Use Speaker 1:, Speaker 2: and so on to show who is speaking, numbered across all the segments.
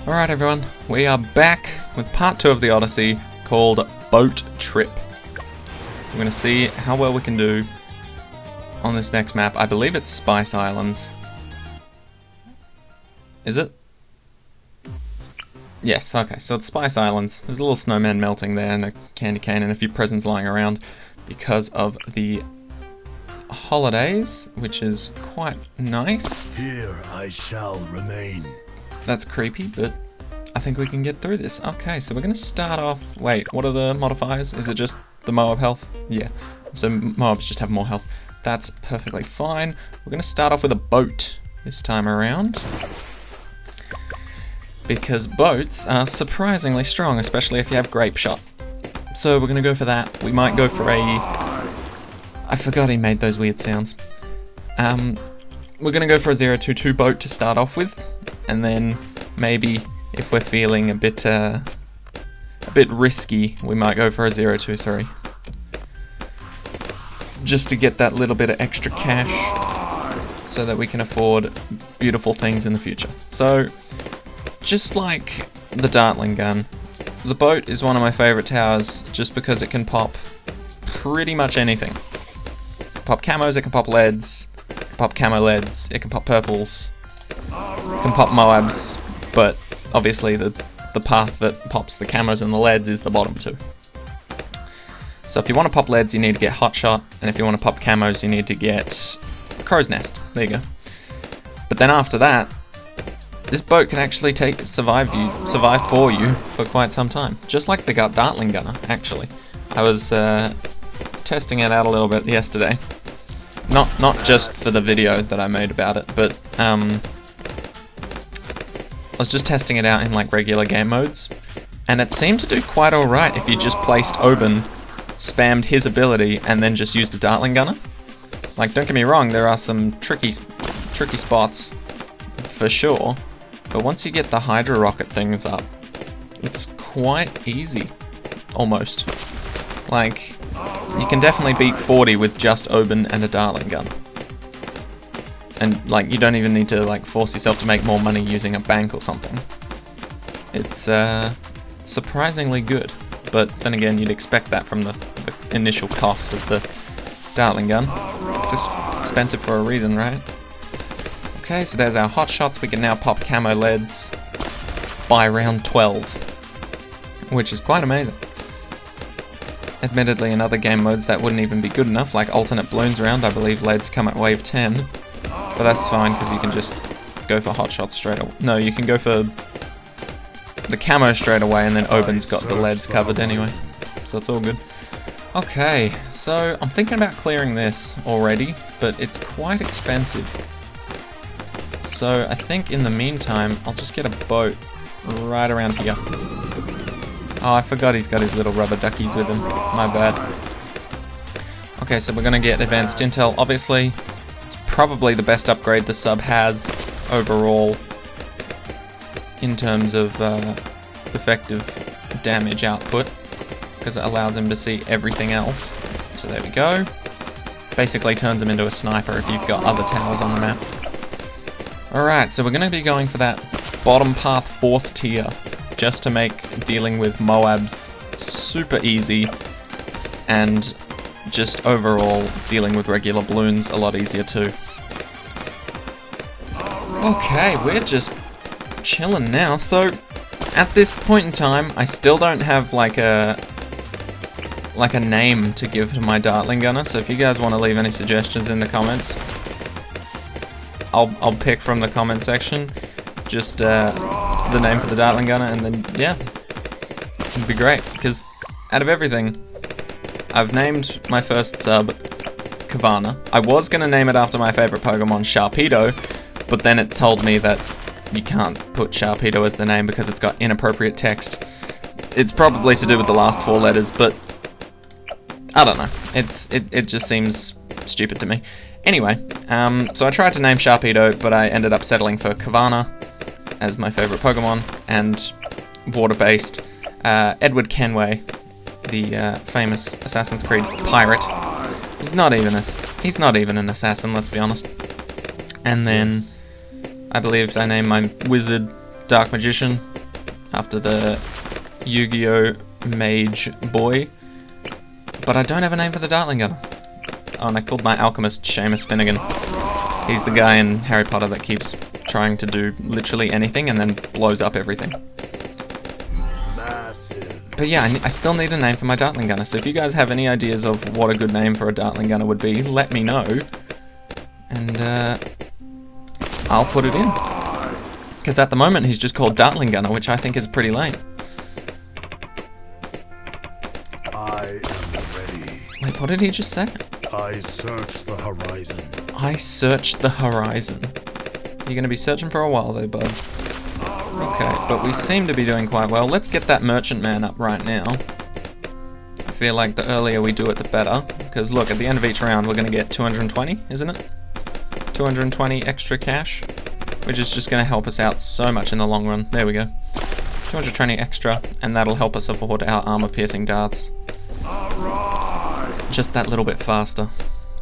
Speaker 1: Alright everyone, we are back with part 2 of the Odyssey called Boat Trip. We're going to see how well we can do on this next map. I believe it's Spice Islands. Is it? Yes, okay, so it's Spice Islands. There's a little snowman melting there and a candy cane and a few presents lying around because of the holidays, which is quite nice.
Speaker 2: Here I shall remain.
Speaker 1: That's creepy, but I think we can get through this. Okay, so we're going to start off... Wait, what are the modifiers? Is it just the Moab health? Yeah, so Moabs just have more health. That's perfectly fine. We're going to start off with a boat this time around, because boats are surprisingly strong, especially if you have grape shot. So we're going to go for that. We might go for a... I forgot he made those weird sounds. We're going to go for a 022 boat to start off with, and then maybe if we're feeling a bit risky, we might go for a 023. Just to get that little bit of extra cash so that we can afford beautiful things in the future. So, just like the dartling gun, the boat is one of my favorite towers just because it can pop pretty much anything. It can pop camos, it can pop leads, it can pop camo leads, it can pop purples, it can pop moabs, but obviously the path that pops the camos and the leads is the bottom two. So if you want to pop leads, you need to get hot shot, and if you want to pop camos, you need to get crow's nest. There you go. But then after that, this boat can actually survive for you for quite some time, just like the dartling gunner. Actually, I was testing it out a little bit yesterday. Not just for the video that I made about it, but I was just testing it out in like regular game modes, and it seemed to do quite alright if you just placed Oben, spammed his ability, and then just used a dartling gunner. Like, don't get me wrong, there are some tricky spots for sure, but once you get the Hydra Rocket things up, it's quite easy, almost. Like, you can definitely beat 40 with just Oben and a dartling gun. And, like, you don't even need to, like, force yourself to make more money using a bank or something. It's, surprisingly good. But then again, you'd expect that from the initial cost of the dartling gun. It's just expensive for a reason, right? Okay, so there's our hot shots. We can now pop camo leads by round 12, which is quite amazing. Admittedly, in other game modes that wouldn't even be good enough, like alternate balloons round, I believe leads come at wave 10. But that's fine, because you can just go for hot shots straight away. No, you can go for the camo straight away, and then Oben's got the leads covered anyway. So it's all good. Okay, so I'm thinking about clearing this already, but it's quite expensive. So I think in the meantime, I'll just get a boat right around here. Oh, I forgot he's got his little rubber duckies with him. My bad. Okay, so we're going to get advanced intel. Obviously, it's probably the best upgrade the sub has overall in terms of effective damage output, because it allows him to see everything else. So there we go. Basically turns him into a sniper if you've got other towers on the map. Alright, so we're going to be going for that bottom path 4th tier, just to make dealing with Moabs super easy, and just overall dealing with regular balloons a lot easier too. Okay, we're just chilling now. So at this point in time, I still don't have like a name to give to my dartling gunner, so if you guys want to leave any suggestions in the comments, I'll pick from the comment section just the name for the dartling gunner, and then yeah, it'd be great, because out of everything, I've named my first sub Kavana. I was going to name it after my favorite Pokemon, Sharpedo, but then it told me that you can't put Sharpedo as the name because it's got inappropriate text. It's probably to do with the last 4 letters, but I don't know. It just seems stupid to me. Anyway, so I tried to name Sharpedo, but I ended up settling for Kavana as my favorite Pokemon, and water-based Edward Kenway, the famous Assassin's Creed pirate. He's not even an assassin, let's be honest. And then I believe I named my wizard Dark Magician, after the Yu-Gi-Oh! Mage boy. But I don't have a name for the dartling gunner. Oh, and I called my alchemist Seamus Finnegan. He's the guy in Harry Potter that keeps trying to do literally anything and then blows up everything. But yeah, I still need a name for my dartling gunner, so if you guys have any ideas of what a good name for a dartling gunner would be, let me know. And I'll put it in. Because at the moment he's just called Dartling Gunner, which I think is pretty lame.
Speaker 2: I am ready.
Speaker 1: Wait, what did he just say?
Speaker 2: I search the horizon.
Speaker 1: I searched the horizon. You're going to be searching for a while though, bud. Okay, but we seem to be doing quite well. Let's get that merchant man up right now. I feel like the earlier we do it, the better. Because look, at the end of each round we're going to get 220, isn't it? 220 extra cash, which is just going to help us out so much in the long run. There we go. 220 extra, and that'll help us afford our armor-piercing darts. Just that little bit faster.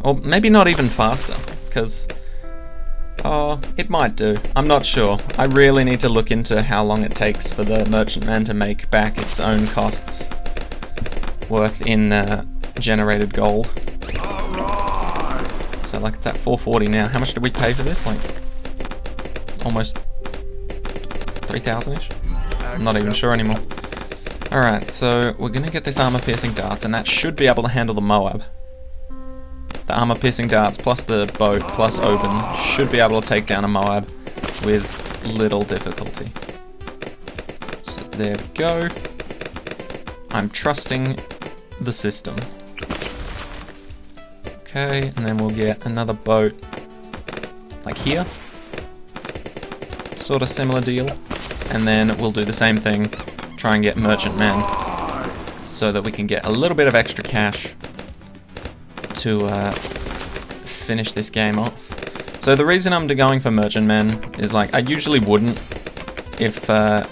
Speaker 1: Or maybe not even faster, because... oh, it might do. I'm not sure. I really need to look into how long it takes for the merchantman to make back its own costs worth in generated gold. So like it's at 440 now. How much did we pay for this? Like almost 3,000-ish? I'm not even sure anymore. Alright, so we're gonna get this armor-piercing darts, and that should be able to handle the Moab. The armor-piercing darts plus the boat plus Oben should be able to take down a Moab with little difficulty. So there we go. I'm trusting the system. Okay, and then we'll get another boat like here. Sort of similar deal. And then we'll do the same thing, try and get merchantman so that we can get a little bit of extra cash to finish this game off. So the reason I'm going for merchantman is like I usually wouldn't if the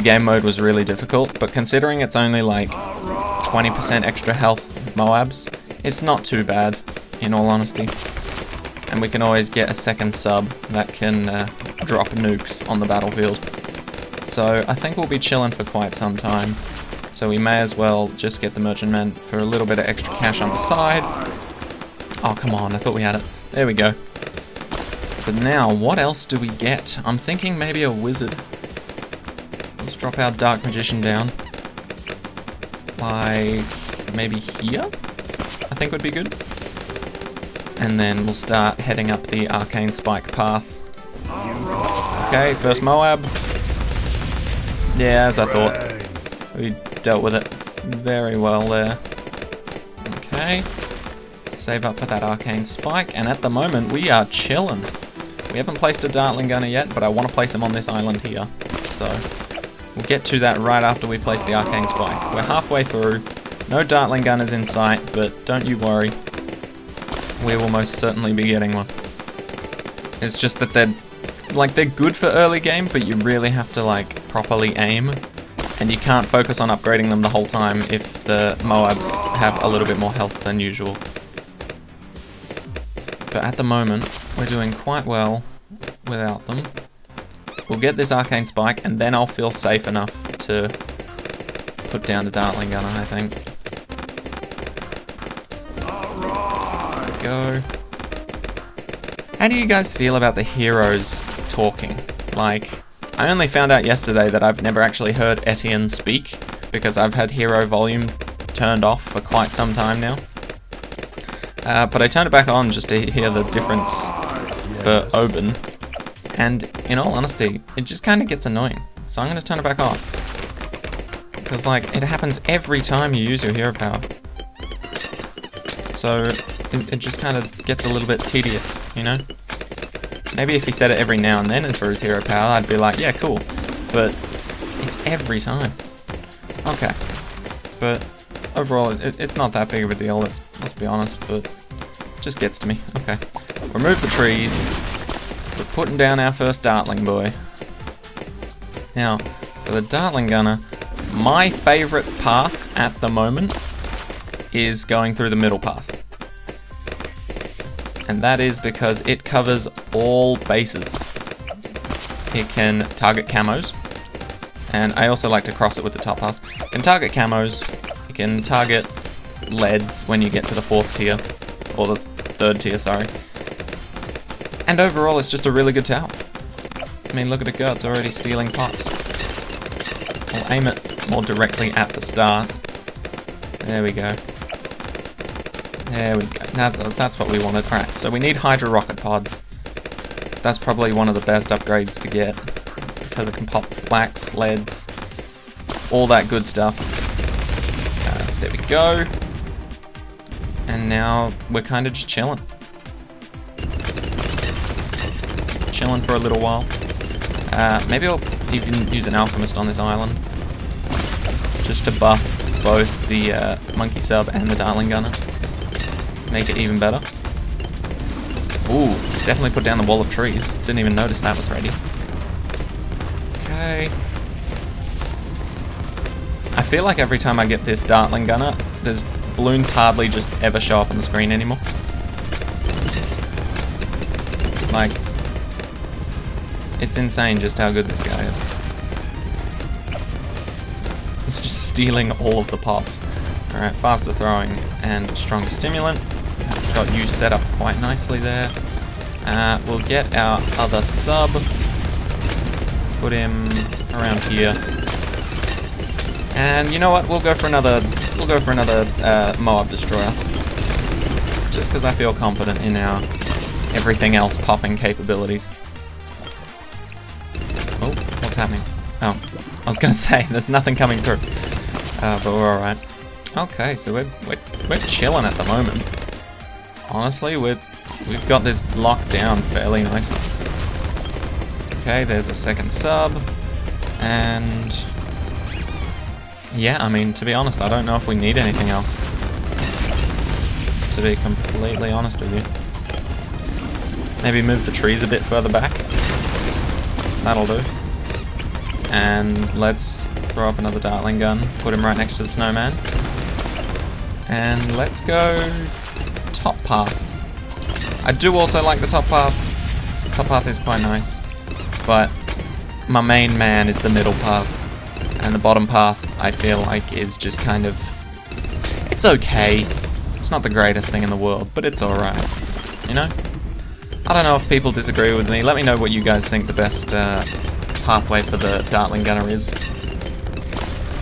Speaker 1: game mode was really difficult, but considering it's only like 20% extra health Moabs, it's not too bad, in all honesty. And we can always get a second sub that can drop nukes on the battlefield. So I think we'll be chilling for quite some time. So we may as well just get the merchantman for a little bit of extra cash on the side. Oh, come on, I thought we had it. There we go. But now, what else do we get? I'm thinking maybe a wizard. Let's drop our dark magician down. Like, maybe here? I think would be good. And then we'll start heading up the arcane spike path. Okay, first Moab. Yeah, as I thought. We dealt with it very well there. Okay. Save up for that arcane spike, and at the moment we are chilling. We haven't placed a dartling gunner yet, but I want to place him on this island here. So we'll get to that right after we place the arcane spike. We're halfway through. No dartling gunners in sight, but don't you worry. We will most certainly be getting one. It's just that they're good for early game, but you really have to like properly aim, and you can't focus on upgrading them the whole time if the Moabs have a little bit more health than usual. But at the moment, we're doing quite well without them. We'll get this arcane spike, and then I'll feel safe enough to put down the dartling gunner, I think. Go. How do you guys feel about the heroes talking? Like, I only found out yesterday that I've never actually heard Etienne speak, because I've had hero volume turned off for quite some time now. But I turned it back on just to hear the difference for Oben, and in all honesty, it just kind of gets annoying, so I'm going to turn it back off. Because like, it happens every time you use your hero power. So it just kind of gets a little bit tedious, you know? Maybe if he said it every now and then for his hero power, I'd be like, yeah, cool. But it's every time. Okay. But overall, it's not that big of a deal, let's be honest, but it just gets to me. Okay. Remove the trees. We're putting down our first dartling boy. Now, for the dartling gunner, my favourite path at the moment is going through the middle path. And that is because it covers all bases. It can target camos, And I also like to cross it with the top path. You can target camos, you can target leads when you get to the 4th tier, or the 3rd tier, sorry. And overall, it's just a really good tower. I mean, look at it go, it's already stealing pops. I'll aim it more directly at the start. There we go. There we go. That's what we wanted. Alright, so we need Hydra Rocket Pods. That's probably one of the best upgrades to get, because it can pop blacks, leads, all that good stuff. There we go. And now we're kind of just chilling. Chilling for a little while. Maybe I'll even use an alchemist on this island, just to buff both the monkey sub and the dartling gunner. Make it even better. Ooh, definitely put down the wall of trees. Didn't even notice that was ready. Okay. I feel like every time I get this dartling gunner, there's balloons hardly just ever show up on the screen anymore. Like, it's insane just how good this guy is. He's just stealing all of the pops. Alright, faster throwing and stronger stimulant. It's got you set up quite nicely there. We'll get our other sub. Put him around here. And you know what? We'll go for another Moab destroyer. Just because I feel confident in our everything else popping capabilities. Oh, what's happening? Oh, I was gonna say there's nothing coming through. But we're alright. Okay, so we're chilling at the moment. Honestly, we've got this locked down fairly nicely. Okay, there's a second sub, and yeah, I mean, to be honest, I don't know if we need anything else. To be completely honest with you. Maybe move the trees a bit further back. That'll do. And let's throw up another dartling gun, put him right next to the snowman. And let's go top path. I do also like the top path. Top path is quite nice. But my main man is the middle path. And the bottom path, I feel like, is just kind of... It's okay. It's not the greatest thing in the world, but it's alright. You know? I don't know if people disagree with me. Let me know what you guys think the best pathway for the dartling gunner is.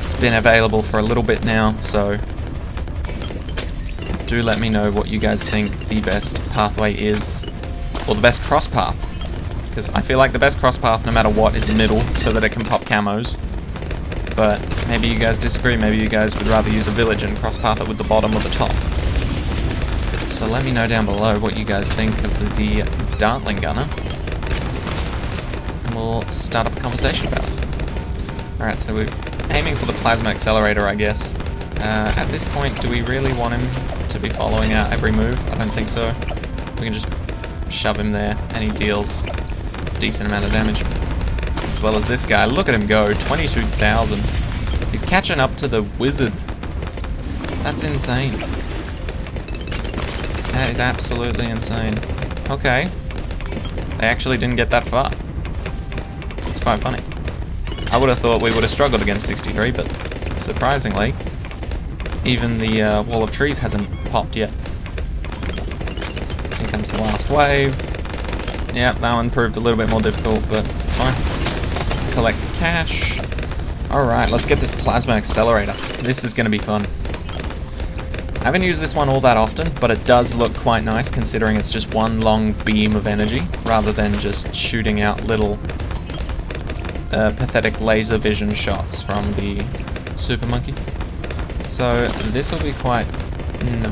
Speaker 1: It's been available for a little bit now, so do let me know what you guys think the best pathway is, or the best cross path. Because I feel like the best cross path, no matter what, is the middle, so that it can pop camos. But maybe you guys disagree. Maybe you guys would rather use a village and cross path it with the bottom or the top. So let me know down below what you guys think of the dartling gunner, and we'll start up a conversation about it. Alright, so we're aiming for the plasma accelerator, I guess. At this point, do we really want him to be following our every move? I don't think so. We can just shove him there, and he deals a decent amount of damage. As well as this guy. Look at him go, 22,000. He's catching up to the wizard. That's insane. That is absolutely insane. Okay. They actually didn't get that far. It's quite funny. I would have thought we would have struggled against 63, but surprisingly, even the wall of trees hasn't popped yet. Here comes the last wave. Yep, that one proved a little bit more difficult, but it's fine. Collect the cash. Alright, let's get this plasma accelerator. This is going to be fun. I haven't used this one all that often, but it does look quite nice considering it's just one long beam of energy, rather than just shooting out little pathetic laser vision shots from the Super Monkey. So this will be quite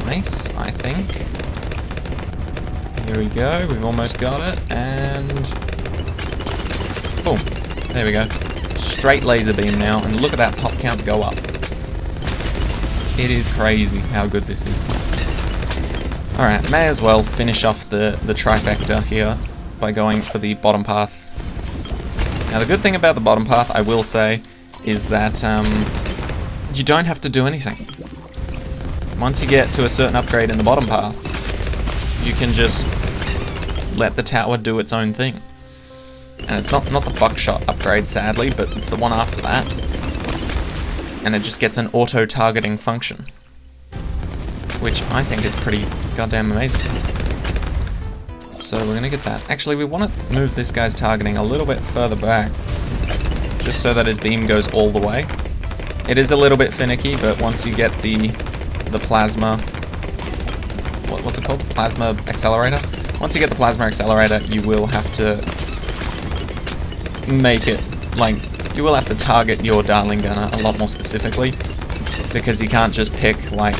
Speaker 1: nice, I think. Here we go, we've almost got it, and boom, there we go. Straight laser beam now, and look at that pop count go up. It is crazy how good this is. Alright, may as well finish off the trifecta here by going for the bottom path. Now the good thing about the bottom path, I will say, is that you don't have to do anything. Once you get to a certain upgrade in the bottom path, you can just let the tower do its own thing. And it's not the buckshot upgrade, sadly, but it's the one after that. And it just gets an auto-targeting function, which I think is pretty goddamn amazing. So we're gonna get that. Actually, we want to move this guy's targeting a little bit further back, just so that his beam goes all the way. It is a little bit finicky, but once you get the plasma, what's it called? Plasma accelerator? Once you get the plasma accelerator, you will have to make it, like, you will have to target your dartling gunner a lot more specifically, because you can't just pick, like,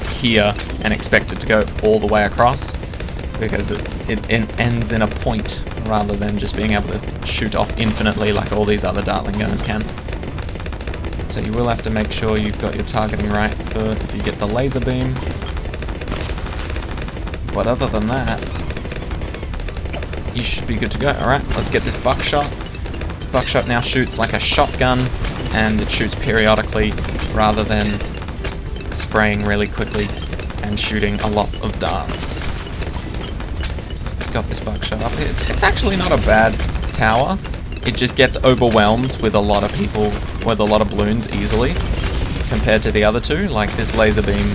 Speaker 1: here and expect it to go all the way across, because it ends in a point rather than just being able to shoot off infinitely like all these other dartling gunners can. So you will have to make sure you've got your targeting right for if you get the laser beam. But other than that, you should be good to go. Alright, let's get this buckshot. This buckshot now shoots like a shotgun, and it shoots periodically rather than spraying really quickly and shooting a lot of darts. Got this buckshot up here. It's actually not a bad tower. It just gets overwhelmed with a lot of people, with a lot of balloons easily, compared to the other two. Like, this laser beam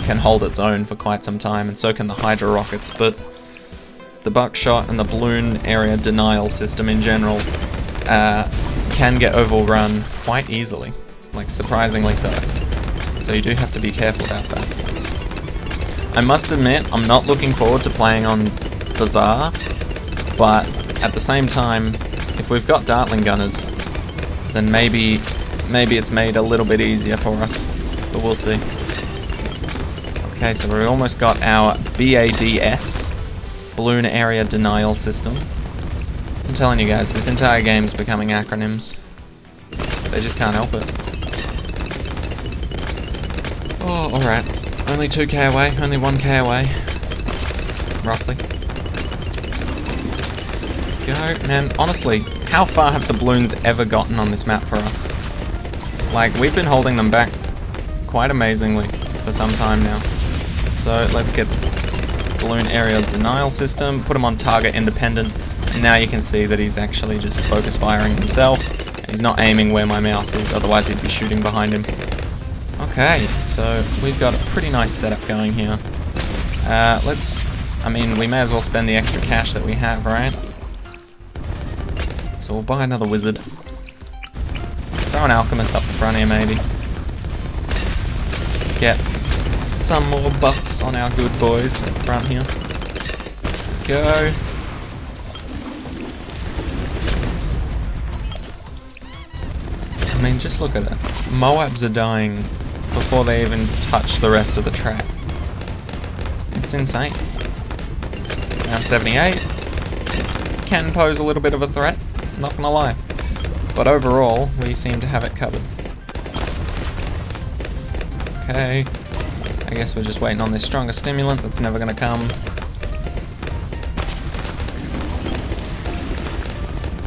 Speaker 1: can hold its own for quite some time, and so can the Hydra rockets, but the buckshot and the balloon area denial system in general can get overrun quite easily, like surprisingly so. So you do have to be careful about that. I must admit, I'm not looking forward to playing on Bazaar, but at the same time, if we've got dartling gunners, then maybe it's made a little bit easier for us, but we'll see. Okay, so we almost got our BADS, balloon area denial system. I'm telling you guys, this entire game's becoming acronyms. They just can't help it. Oh, alright. Only 2k away, only 1k away. Roughly. Go, man, honestly, how far have the balloons ever gotten on this map for us? Like, we've been holding them back quite amazingly for some time now. So let's get the balloon area denial system, put him on target independent, and now you can see that he's actually just focus firing himself. He's not aiming where my mouse is, otherwise he'd be shooting behind him. Okay, so we've got a pretty nice setup going here. I mean, we may as well spend the extra cash that we have, right? So we'll buy another wizard. Throw an alchemist up the front here, maybe. Get some more buffs on our good boys at the front here. Go. I mean, just look at it. Moabs are dying before they even touch the rest of the track. It's insane. Round 78. Can pose a little bit of a threat, not gonna lie. But overall, we seem to have it covered. Okay. I guess we're just waiting on this stronger stimulant that's never gonna come.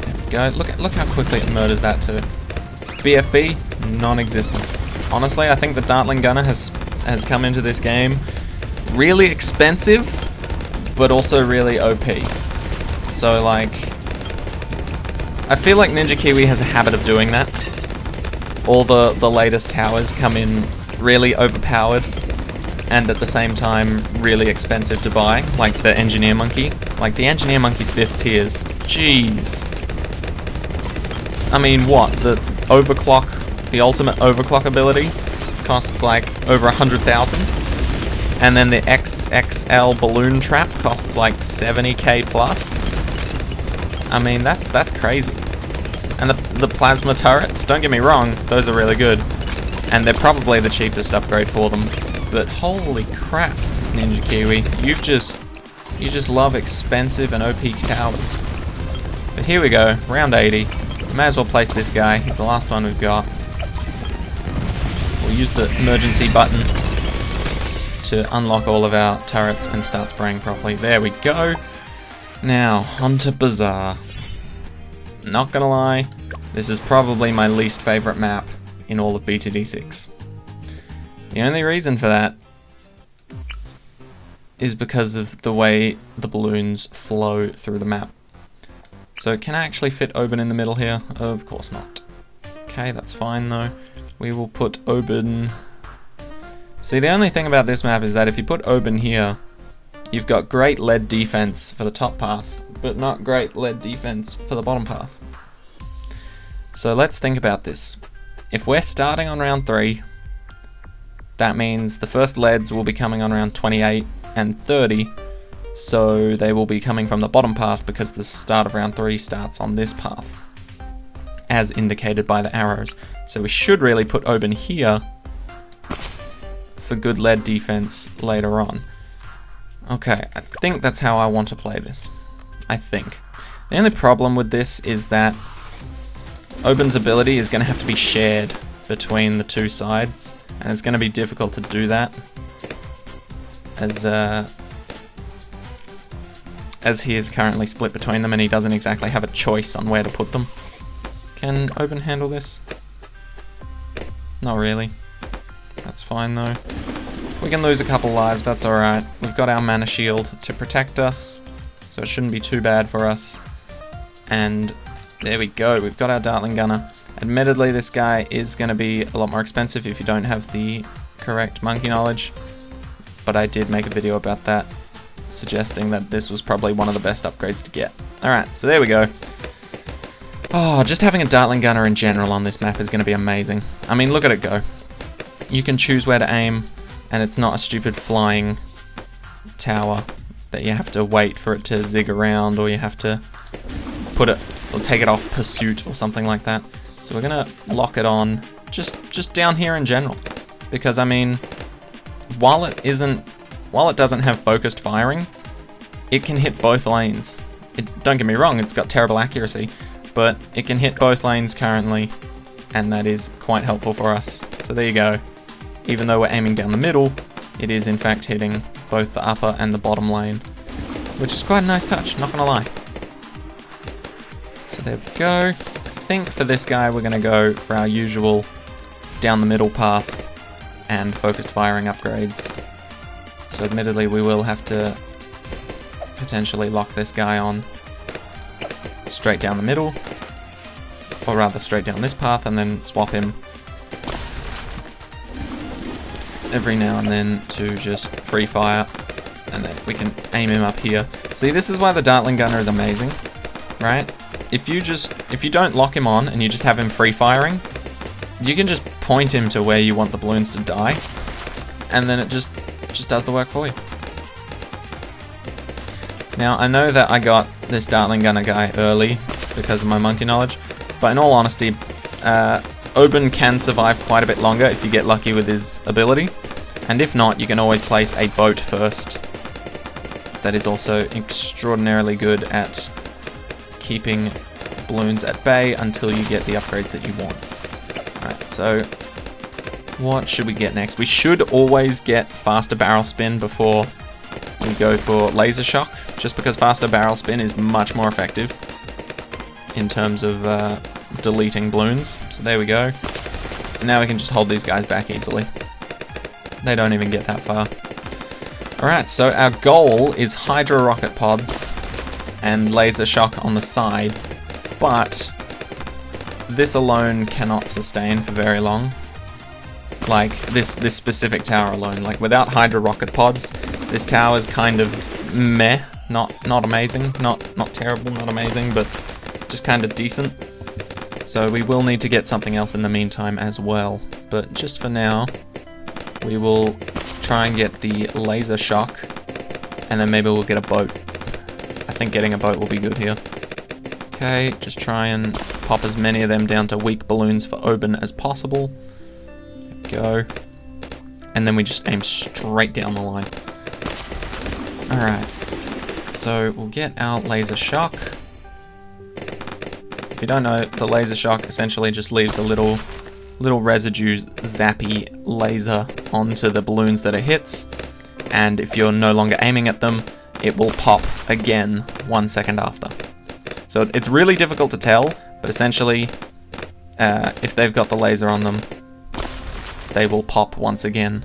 Speaker 1: There we go. Look how quickly it murders that too. BFB, non-existent. Honestly, I think the dartling gunner has come into this game really expensive, but also really OP. So like, I feel like Ninja Kiwi has a habit of doing that. All the latest towers come in really overpowered, and at the same time really expensive to buy, like the Engineer Monkey. Like the Engineer Monkey's 5th tiers. Jeez. I mean, what? The overclock, the ultimate overclock ability costs like over 100,000, and then the XXL balloon trap costs like 70k plus. I mean, that's crazy. And the plasma turrets, don't get me wrong, those are really good, and they're probably the cheapest upgrade for them. But holy crap, Ninja Kiwi, you just love expensive and OP towers. But here we go, round 80. We may as well place this guy. He's the last one we've got. We'll use the emergency button to unlock all of our turrets and start spraying properly. There we go. Now, onto Bazaar. Not gonna lie, this is probably my least favorite map in all of BTD6. The only reason for that is because of the way the balloons flow through the map. So can I actually fit Oben in the middle here? Of course not. Okay, that's fine though. We will put Oben... See, the only thing about this map is that if you put Oben here, you've got great lead defense for the top path, but not great lead defense for the bottom path. So let's think about this. If we're starting on round 3, that means the first leads will be coming on round 28 and 30, so they will be coming from the bottom path because the start of round 3 starts on this path, as indicated by the arrows. So we should really put Oben here for good lead defense later on. Okay, I think that's how I want to play this. I think. The only problem with this is that Oben's ability is going to have to be shared between the two sides, and it's going to be difficult to do that as he is currently split between them and he doesn't exactly have a choice on where to put them. Can Oben handle this? Not really. That's fine though. We can lose a couple lives, that's alright. We've got our mana shield to protect us, so it shouldn't be too bad for us. And there we go, we've got our dartling gunner. Admittedly, this guy is going to be a lot more expensive if you don't have the correct monkey knowledge, but I did make a video about that, suggesting that this was probably one of the best upgrades to get. Alright, so there we go. Oh, just having a dartling gunner in general on this map is going to be amazing. I mean, look at it go. You can choose where to aim, and it's not a stupid flying tower that you have to wait for it to zig around, or you have to put it or take it off pursuit or something like that. So we're gonna lock it on just down here in general, because I mean, while it doesn't have focused firing, it can hit both lanes. Don't get me wrong, it's got terrible accuracy, but it can hit both lanes currently, and that is quite helpful for us. So there you go. Even though we're aiming down the middle, it is in fact hitting both the upper and the bottom lane, which is quite a nice touch, not gonna lie. So there we go. I think for this guy we're gonna go for our usual down the middle path and focused firing upgrades. So admittedly we will have to potentially lock this guy on straight down the middle, or rather straight down this path, and then swap him every now and then to just free fire, and then we can aim him up here. See, this is why the dartling gunner is amazing, right? If you don't lock him on and you just have him free firing, you can just point him to where you want the balloons to die, and then it just does the work for you. Now, I know that I got this dartling gunner guy early because of my monkey knowledge, but in all honesty, Oben can survive quite a bit longer if you get lucky with his ability, and if not, you can always place a boat first. That is also extraordinarily good at keeping balloons at bay until you get the upgrades that you want. Alright, so what should we get next? We should always get faster barrel spin before we go for laser shock, just because faster barrel spin is much more effective in terms of deleting balloons. So there we go. And now we can just hold these guys back easily. They don't even get that far. Alright, so our goal is Hydra Rocket Pods and laser shock on the side, but this alone cannot sustain for very long. Like, this specific tower alone. Like, without Hydra Rocket Pods, this tower is kind of meh. Not amazing, not terrible, not amazing, but just kind of decent. So we will need to get something else in the meantime as well. But just for now, we will try and get the laser shock, and then maybe we'll get a boat. I think getting a boat will be good here. Okay, just try and pop as many of them down to weak balloons for Oben as possible. There we go. And then we just aim straight down the line. Alright, so we'll get our laser shock. If you don't know, the laser shock essentially just leaves a little residue zappy laser onto the balloons that it hits, and if you're no longer aiming at them, it will pop again 1 second after. So it's really difficult to tell, but essentially, if they've got the laser on them, they will pop once again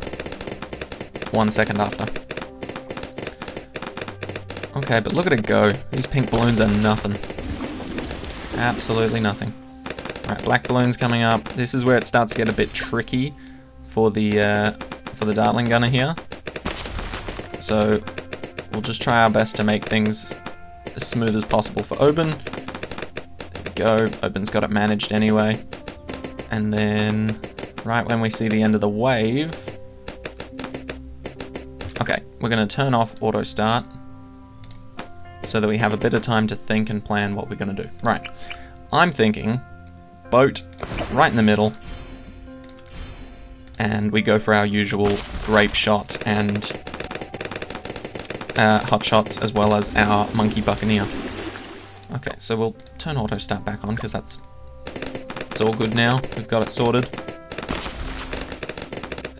Speaker 1: 1 second after. Okay, but look at it go. These pink balloons are nothing. Absolutely nothing. Alright, black balloon's coming up. This is where it starts to get a bit tricky for the dartling gunner here. So we'll just try our best to make things as smooth as possible for Oben. There we go. Oben's got it managed anyway. And then right when we see the end of the wave... Okay, we're going to turn off auto start so that we have a bit of time to think and plan what we're going to do. Right, I'm thinking boat right in the middle, and we go for our usual grape shot and hot shots, as well as our monkey buccaneer. Okay, so we'll turn auto start back on because it's all good now. We've got it sorted.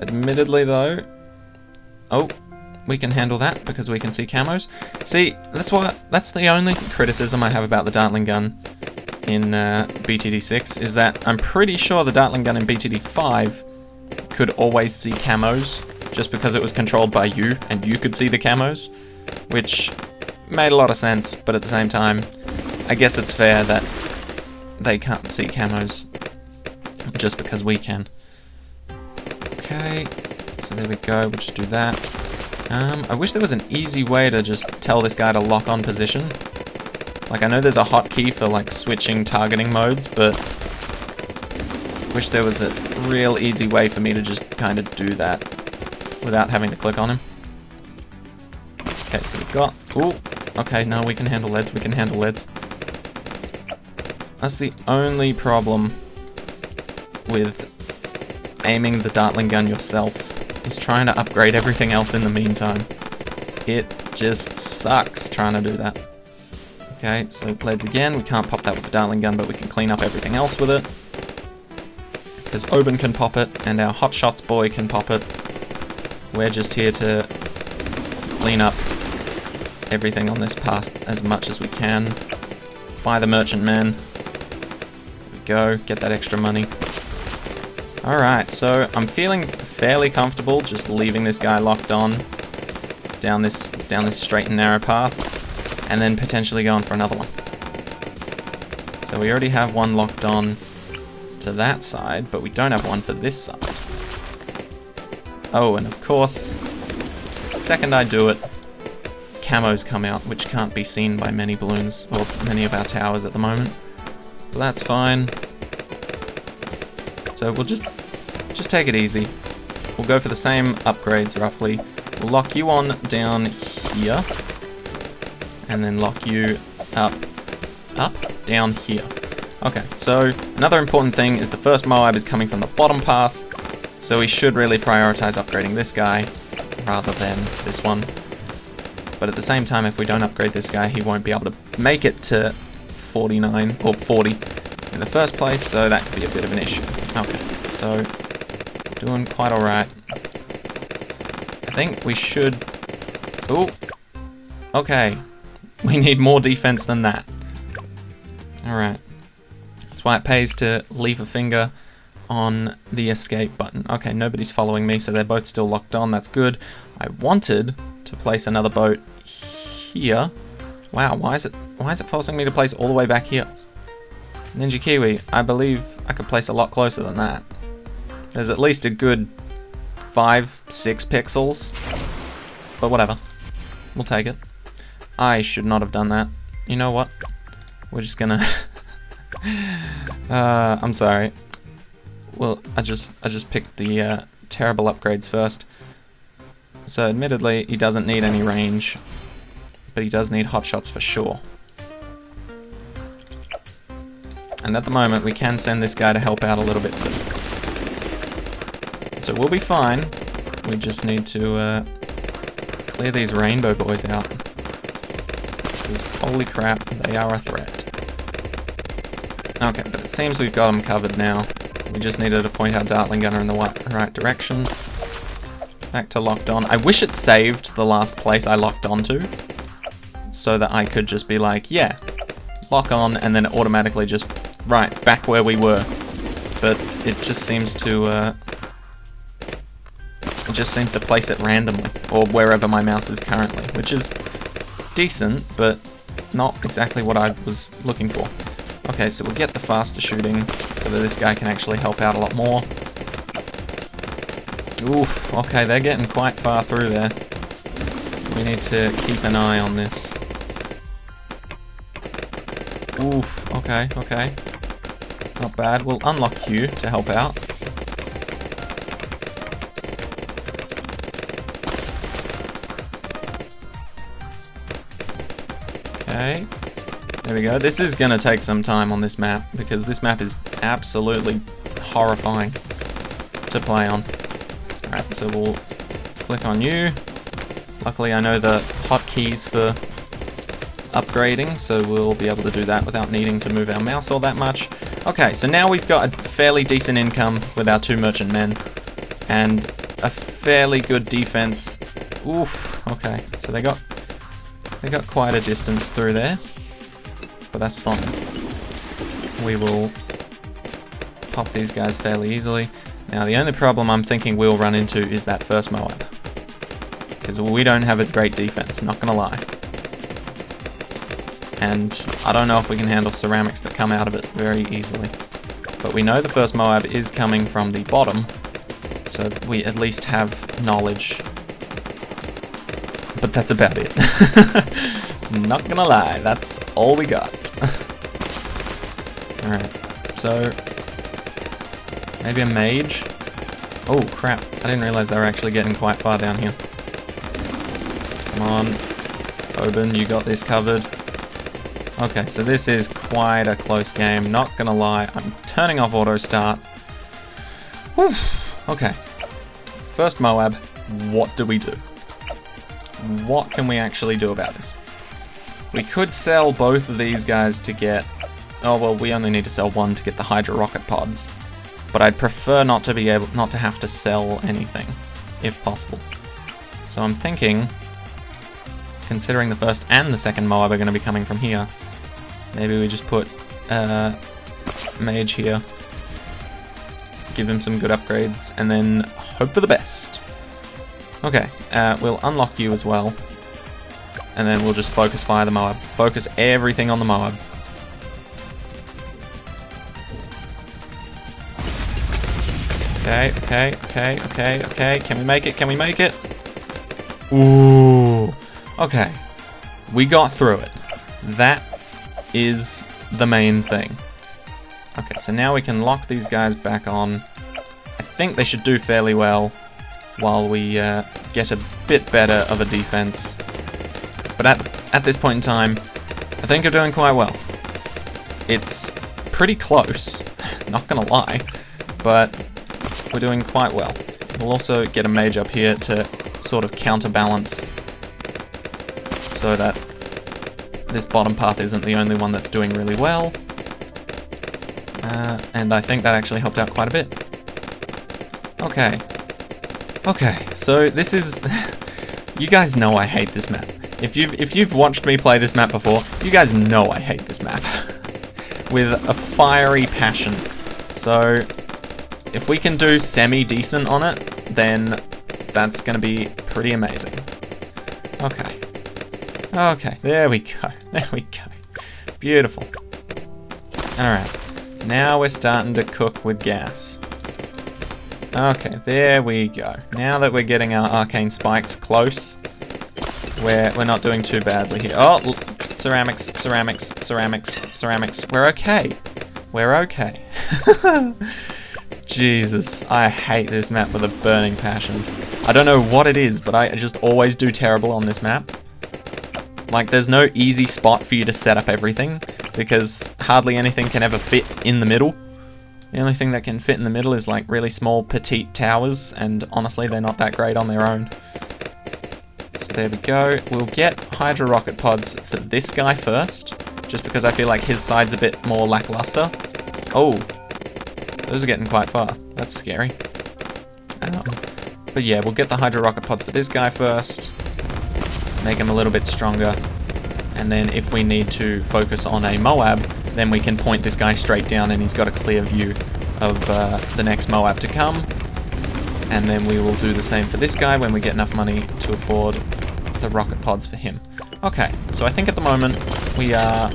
Speaker 1: Admittedly though, oh, we can handle that because we can see camos. See, that's the only criticism I have about the dartling gun in BTD6, is that I'm pretty sure the dartling gun in BTD5 could always see camos just because it was controlled by you and you could see the camos, which made a lot of sense, but at the same time, I guess it's fair that they can't see camos just because we can. Okay, so there we go, we'll just do that. I wish there was an easy way to just tell this guy to lock on position. Like, I know there's a hotkey for like switching targeting modes, but wish there was a real easy way for me to just kind of do that without having to click on him. Okay, so we've got... Ooh, okay, no, we can handle leads, we can handle leads. That's the only problem with aiming the dartling gun yourself, is trying to upgrade everything else in the meantime. It just sucks trying to do that. Okay, so leads again, we can't pop that with the dartling gun, but we can clean up everything else with it. Because Oben can pop it, and our hot shots boy can pop it. We're just here to clean up everything on this path as much as we can. Buy the merchant man. There we go, get that extra money. Alright, so I'm feeling fairly comfortable just leaving this guy locked on down this straight and narrow path, and then potentially going for another one. So we already have one locked on to that side, but we don't have one for this side. Oh, and of course, the second I do it, camos come out, which can't be seen by many balloons, or many of our towers at the moment. But that's fine. So we'll just take it easy. We'll go for the same upgrades, roughly. We'll lock you on down here, and then lock you up, down here. Okay, so another important thing is the first Moab is coming from the bottom path, so we should really prioritize upgrading this guy rather than this one. But at the same time, if we don't upgrade this guy, he won't be able to make it to 49 or 40 in the first place, so that could be a bit of an issue. Okay, so doing quite alright. I think we should... Ooh, okay. We need more defense than that. Alright. That's why it pays to leave a finger on the escape button. Okay, nobody's following me, so they're both still locked on. That's good. I wanted to place another boat here. Wow, why is it forcing me to place all the way back here? Ninja Kiwi, I believe I could place a lot closer than that. There's at least a good 5-6 pixels, but whatever. We'll take it. I should not have done that. You know what? We're just gonna... I'm sorry. Well, I just picked the terrible upgrades first. So admittedly, he doesn't need any range, but he does need hotshots for sure. And at the moment, we can send this guy to help out a little bit too. So we'll be fine. We just need to clear these rainbow boys out. Because holy crap, they are a threat. Okay, but it seems we've got them covered now. We just needed to point our dartling gunner in the right direction. Back to locked on. I wish it saved the last place I locked onto, so that I could just be like, yeah, lock on, and then it automatically just, right, back where we were. But it just seems to, place it randomly, or wherever my mouse is currently, which is decent, but not exactly what I was looking for. Okay, so we'll get the faster shooting so that this guy can actually help out a lot more. Oof, okay, they're getting quite far through there. We need to keep an eye on this. Oof, okay, okay. Not bad. We'll unlock you to help out. Okay. There we go. This is going to take some time on this map, because this map is absolutely horrifying to play on. Alright, so we'll click on you. Luckily I know the hotkeys for upgrading, so we'll be able to do that without needing to move our mouse all that much. Okay, so now we've got a fairly decent income with our 2 merchant men, and a fairly good defense. Oof, okay, so they got quite a distance through there. But that's fine. We will pop these guys fairly easily. Now the only problem I'm thinking we'll run into is that first Moab. Because we don't have a great defense, not gonna lie. And I don't know if we can handle ceramics that come out of it very easily. But we know the first Moab is coming from the bottom, so we at least have knowledge. But that's about it. Not gonna lie, that's all we got. Alright, so maybe a mage? Oh crap, I didn't realize they were actually getting quite far down here. Come on, Oben, you got this covered. Okay, so this is quite a close game, not gonna lie. I'm turning off auto start. Whew. Okay, first Moab, what do we do? What can we actually do about this? We could sell both of these guys to get... Oh, well, we only need to sell one to get the Hydra Rocket Pods. But I'd prefer not to have to sell anything, if possible. So I'm thinking, considering the first and the second Moab are going to be coming from here, maybe we just put Mage here, give him some good upgrades, and then hope for the best. Okay, we'll unlock you as well. And then we'll just focus fire the Moab. Focus everything on the Moab. Okay, okay, okay, okay, okay. Can we make it? Can we make it? Ooh. Okay. We got through it. That is the main thing. Okay, so now we can lock these guys back on. I think they should do fairly well while we get a bit better of a defense. But at this point in time, I think we're doing quite well. It's pretty close, not gonna lie, but we're doing quite well. We'll also get a mage up here to sort of counterbalance so that this bottom path isn't the only one that's doing really well. And I think that actually helped out quite a bit. Okay. Okay, so this is... You guys know I hate this map. If you've watched me play this map before, you guys know I hate this map. With a fiery passion. So, if we can do semi-decent on it, then that's going to be pretty amazing. Okay. Okay, there we go. There we go. Beautiful. Alright. Now we're starting to cook with gas. Okay, there we go. Now that we're getting our arcane spikes close, we're not doing too badly here. Oh, ceramics, ceramics, ceramics, ceramics. We're okay. We're okay. Jesus, I hate this map with a burning passion. I don't know what it is, but I just always do terrible on this map. Like, there's no easy spot for you to set up everything, because hardly anything can ever fit in the middle. The only thing that can fit in the middle is like really small petite towers, and honestly they're not that great on their own. So there we go. We'll get Hydra Rocket Pods for this guy first, just because I feel like his side's a bit more lackluster. Oh, those are getting quite far. That's scary. But yeah, we'll get the Hydra Rocket Pods for this guy first, make him a little bit stronger, and then if we need to focus on a Moab, then we can point this guy straight down and he's got a clear view of the next Moab to come. And then we will do the same for this guy when we get enough money to afford the rocket pods for him. Okay, so I think at the moment we are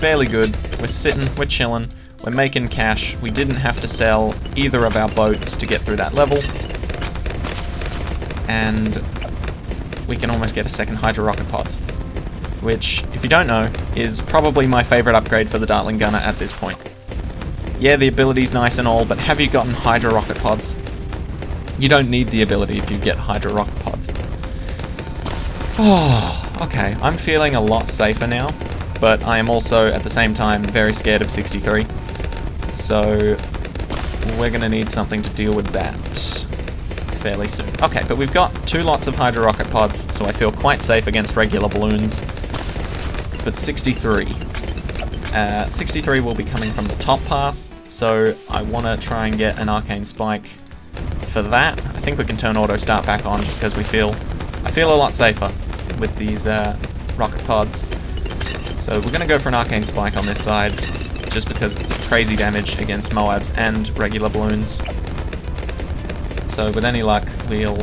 Speaker 1: fairly good. We're sitting, we're chilling, we're making cash. We didn't have to sell either of our boats to get through that level. And we can almost get a second Hydra Rocket Pods, which, if you don't know, is probably my favorite upgrade for the Dartling Gunner at this point. Yeah, the ability's nice and all, but have you gotten Hydra Rocket Pods? You don't need the ability if you get Hydra Rocket Pods. Oh, okay, I'm feeling a lot safer now, but I am also, at the same time, very scared of 63. So, we're gonna need something to deal with that fairly soon. Okay, but we've got 2 lots of Hydra Rocket Pods, so I feel quite safe against regular balloons. But 63. 63 will be coming from the top path, so I want to try and get an Arcane Spike for that. I think we can turn Auto Start back on just because I feel a lot safer with these Rocket Pods. So we're going to go for an Arcane Spike on this side, just because it's crazy damage against moabs and regular balloons. So with any luck, we'll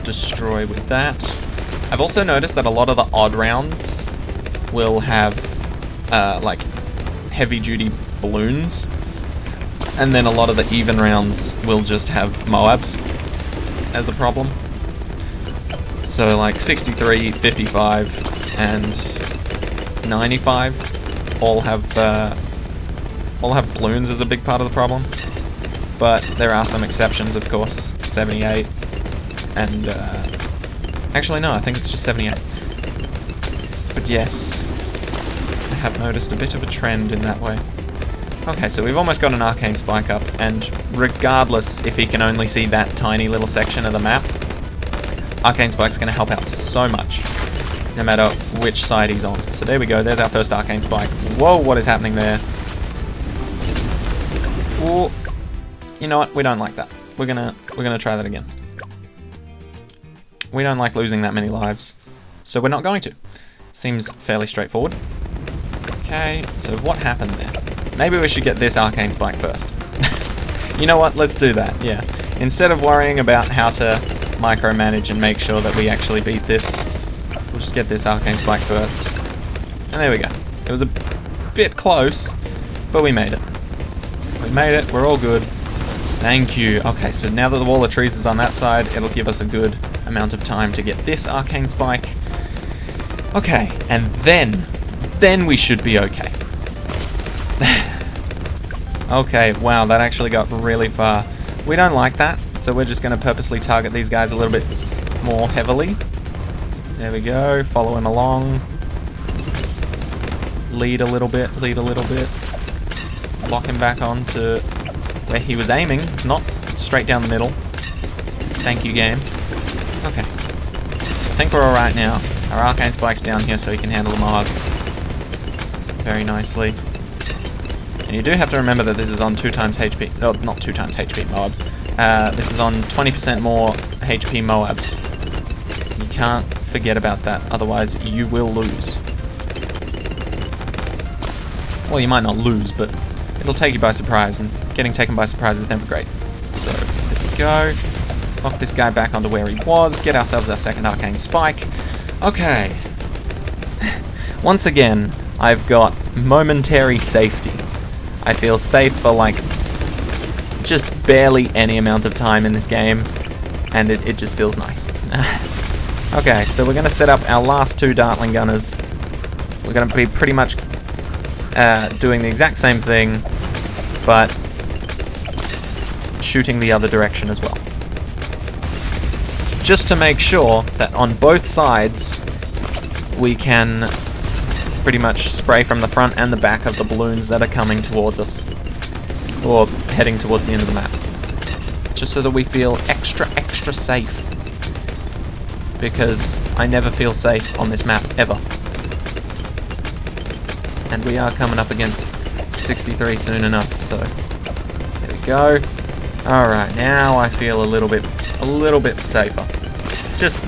Speaker 1: destroy with that. I've also noticed that a lot of the odd rounds will have like heavy-duty balloons, and then a lot of the even rounds will just have moabs as a problem. So like 63, 55, and 95 all have balloons as a big part of the problem. But there are some exceptions, of course. 78, and actually no, I think it's just 78. But yes, I have noticed a bit of a trend in that way. Okay, so we've almost got an Arcane Spike up, and regardless if he can only see that tiny little section of the map, Arcane Spike's going to help out so much, no matter which side he's on. So there we go, there's our first Arcane Spike. Whoa, what is happening there? Ooh. You know what? We don't like that. We're gonna try that again. We don't like losing that many lives, so we're not going to. Seems fairly straightforward. Okay, so what happened there? Maybe we should get this Arcane Spike first. You know what? Let's do that, yeah. Instead of worrying about how to micromanage and make sure that we actually beat this, we'll just get this Arcane Spike first. And there we go. It was a bit close, but we made it. We made it, we're all good. Thank you. Okay, so now that the wall of trees is on that side, it'll give us a good amount of time to get this Arcane Spike. Okay, and then we should be okay. Okay, wow, that actually got really far. We don't like that, so we're just going to purposely target these guys a little bit more heavily. There we go, follow him along. Lead a little bit, lock him back onto where he was aiming, not straight down the middle. Thank you, game. Okay. So I think we're alright now. Our Arcane Spike's down here so he can handle the mobs very nicely. And you do have to remember that this is on 2 times HP. No, not 2 times HP mobs. This is on 20% more HP moabs. You can't forget about that, otherwise you will lose. Well, you might not lose, but it'll take you by surprise, and getting taken by surprise is never great. So, there we go. Knock this guy back onto where he was, get ourselves our second Arcane Spike. Okay. Once again, I've got momentary safety. I feel safe for, like, just barely any amount of time in this game, and it just feels nice. Okay, so we're going to set up our last 2 Dartling Gunners. We're going to be pretty much doing the exact same thing, but shooting the other direction as well. Just to make sure that on both sides we can pretty much spray from the front and the back of the balloons that are coming towards us, or heading towards the end of the map. Just so that we feel extra safe, because I never feel safe on this map, ever. And we are coming up against 63 soon enough, so there we go. Alright, now I feel a little bit safer. Just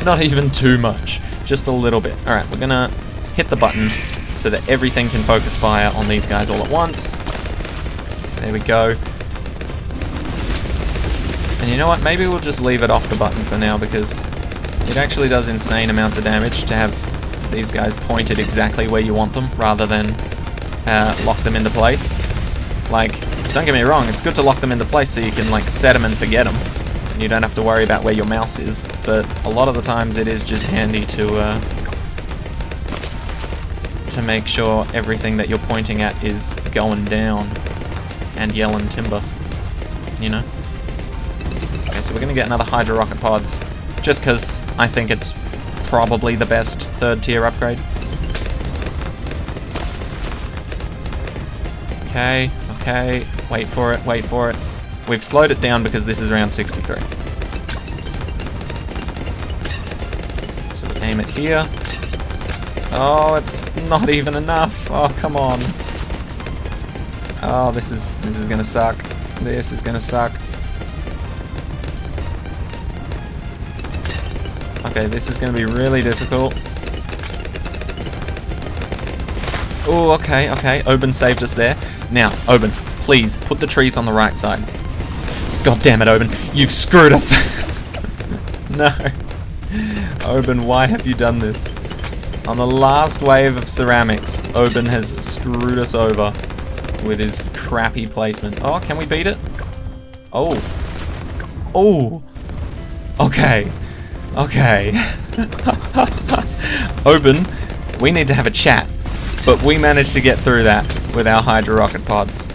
Speaker 1: not even too much, just a little bit. Alright, we're gonna hit the button so that everything can focus fire on these guys all at once. There we go. And you know what, maybe we'll just leave it off the button for now, because it actually does insane amounts of damage to have these guys pointed exactly where you want them, rather than lock them into place. Like, don't get me wrong, it's good to lock them into place so you can like set them and forget them, and you don't have to worry about where your mouse is, but a lot of the times it is just handy to make sure everything that you're pointing at is going down and yelling timber, you know? Okay, so we're gonna get another Hydra Rocket Pods, just because I think it's probably the best 3rd tier upgrade. Okay, okay, wait for it, wait for it. We've slowed it down because this is round 63. So we aim it here. Oh, it's not even enough. Oh, come on. Oh, this is gonna suck. This is gonna suck. Okay, this is gonna be really difficult. Oh, okay, okay. Oben saved us there. Now, Oben, please put the trees on the right side. God damn it, Oben. You've screwed us. No. Oben, why have you done this? On the last wave of ceramics, Oben has screwed us over with his crappy placement. Oh, can we beat it? Oh. Oh. Okay. Okay. Oben, we need to have a chat. But we managed to get through that with our Hydra Rocket Pods.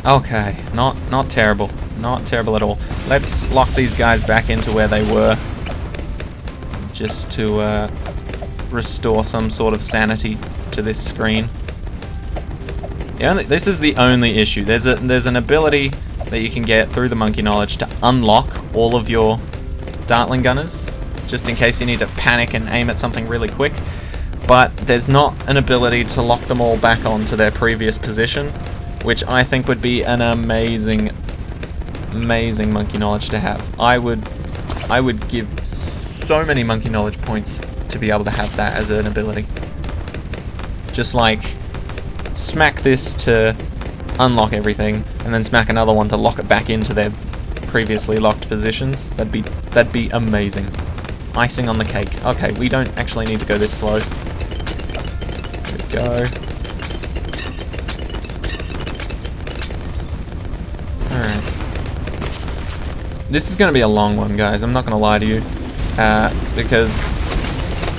Speaker 1: Okay, not terrible. Not terrible at all. Let's lock these guys back into where they were. Just to restore some sort of sanity to this screen. This is the only issue. There's an ability that you can get through the monkey knowledge to unlock all of your dartling gunners, just in case you need to panic and aim at something really quick. But there's not an ability to lock them all back onto their previous position, which I think would be an amazing monkey knowledge to have. I would give so many monkey knowledge points to be able to have that as an ability. Just like smack this to unlock everything, and then smack another one to lock it back into their previously locked positions. That'd be amazing. Icing on the cake. Okay, we don't actually need to go this slow. There we go. Alright. This is going to be a long one, guys. I'm not going to lie to you. Because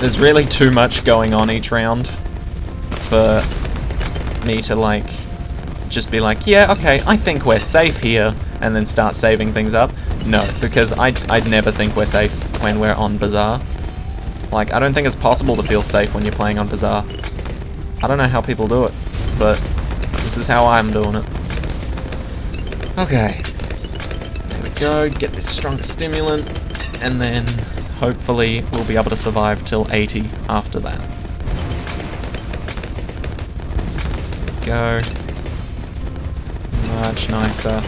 Speaker 1: there's really too much going on each round for me to, like, just be like, yeah, okay, I think we're safe here, and then start saving things up. No, because I'd never think we're safe when we're on Bazaar. Like, I don't think it's possible to feel safe when you're playing on Bazaar. I don't know how people do it, but this is how I'm doing it. Okay. There we go, get this strong stimulant, and then hopefully we'll be able to survive till 80 after that. There we go. Much nicer.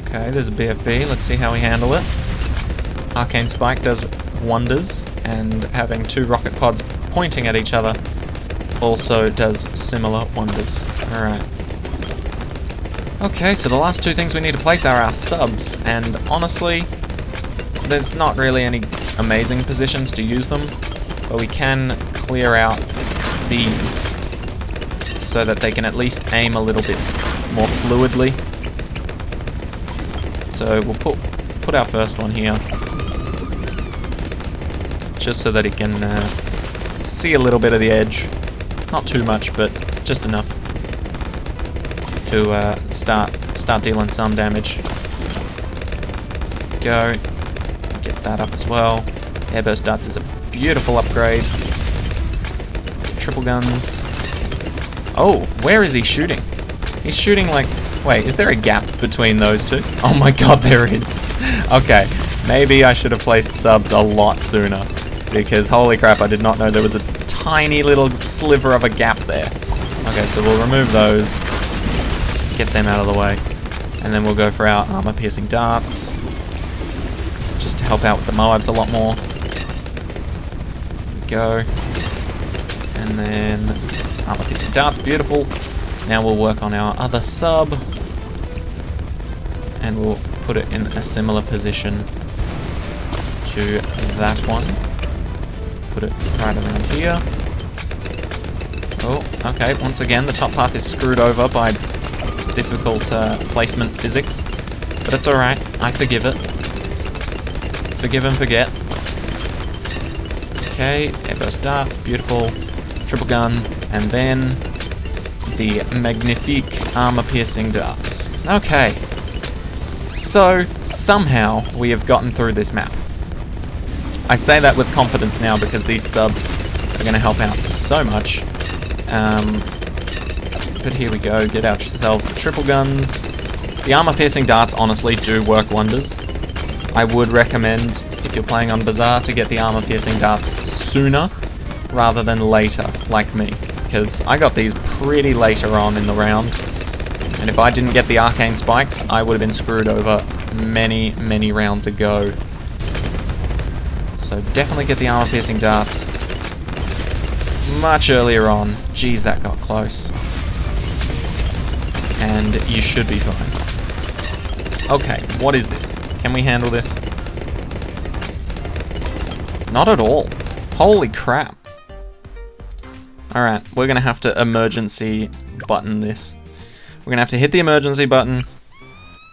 Speaker 1: Okay, there's a BFB. Let's see how we handle it. Arcane Spike does wonders, and having 2 rocket pods pointing at each other also does similar wonders. Alright. Okay, so the last 2 things we need to place are our subs, and honestly, there's not really any amazing positions to use them, but we can clear out these so that they can at least aim a little bit more fluidly. So we'll put our first one here, just so that he can see a little bit of the edge. Not too much, but just enough to start dealing some damage. Go. Get that up as well. Airburst darts is a beautiful upgrade. Triple guns. Oh, where is he shooting? He's shooting like... Wait, is there a gap between those two? Oh my god, there is. Okay, maybe I should have placed subs a lot sooner, because holy crap, I did not know there was a tiny little sliver of a gap there. Okay, so we'll remove those, get them out of the way, and then we'll go for our armor-piercing darts, just to help out with the moabs a lot more. There we go. And then armor-piercing darts, beautiful. Now we'll work on our other sub. and we'll put it in a similar position to that one. Put it right around here. Oh, okay, once again the top path is screwed over by difficult placement physics, but it's alright, I forgive it. Forgive and forget. Okay, airburst darts, beautiful. Triple gun, and then the magnifique armor-piercing darts. Okay, so somehow we have gotten through this map. I say that with confidence now because these subs are going to help out so much. But here we go, get ourselves the triple guns. The armor-piercing darts honestly do work wonders. I would recommend, if you're playing on Bazaar, to get the armor-piercing darts sooner rather than later, like me. Because I got these pretty later on in the round, and if I didn't get the arcane spikes, I would have been screwed over many, many rounds ago. So definitely get the armor-piercing darts much earlier on. Jeez, that got close. And you should be fine. Okay, what is this? Can we handle this? Not at all. Holy crap. Alright, we're gonna have to emergency button this. We're gonna have to hit the emergency button,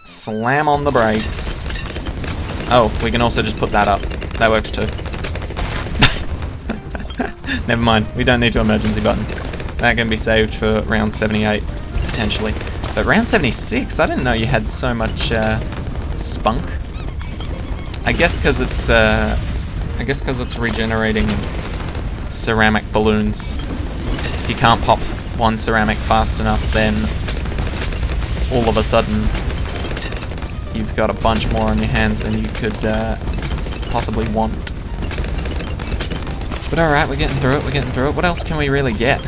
Speaker 1: slam on the brakes. Oh, we can also just put that up. That works too. Never mind, we don't need to emergency button. That can be saved for round 78, potentially. But round 76, I didn't know you had so much spunk. I guess because it's regenerating ceramic balloons. If you can't pop one ceramic fast enough, then all of a sudden you've got a bunch more on your hands than you could possibly want. But alright, we're getting through it, What else can we really get?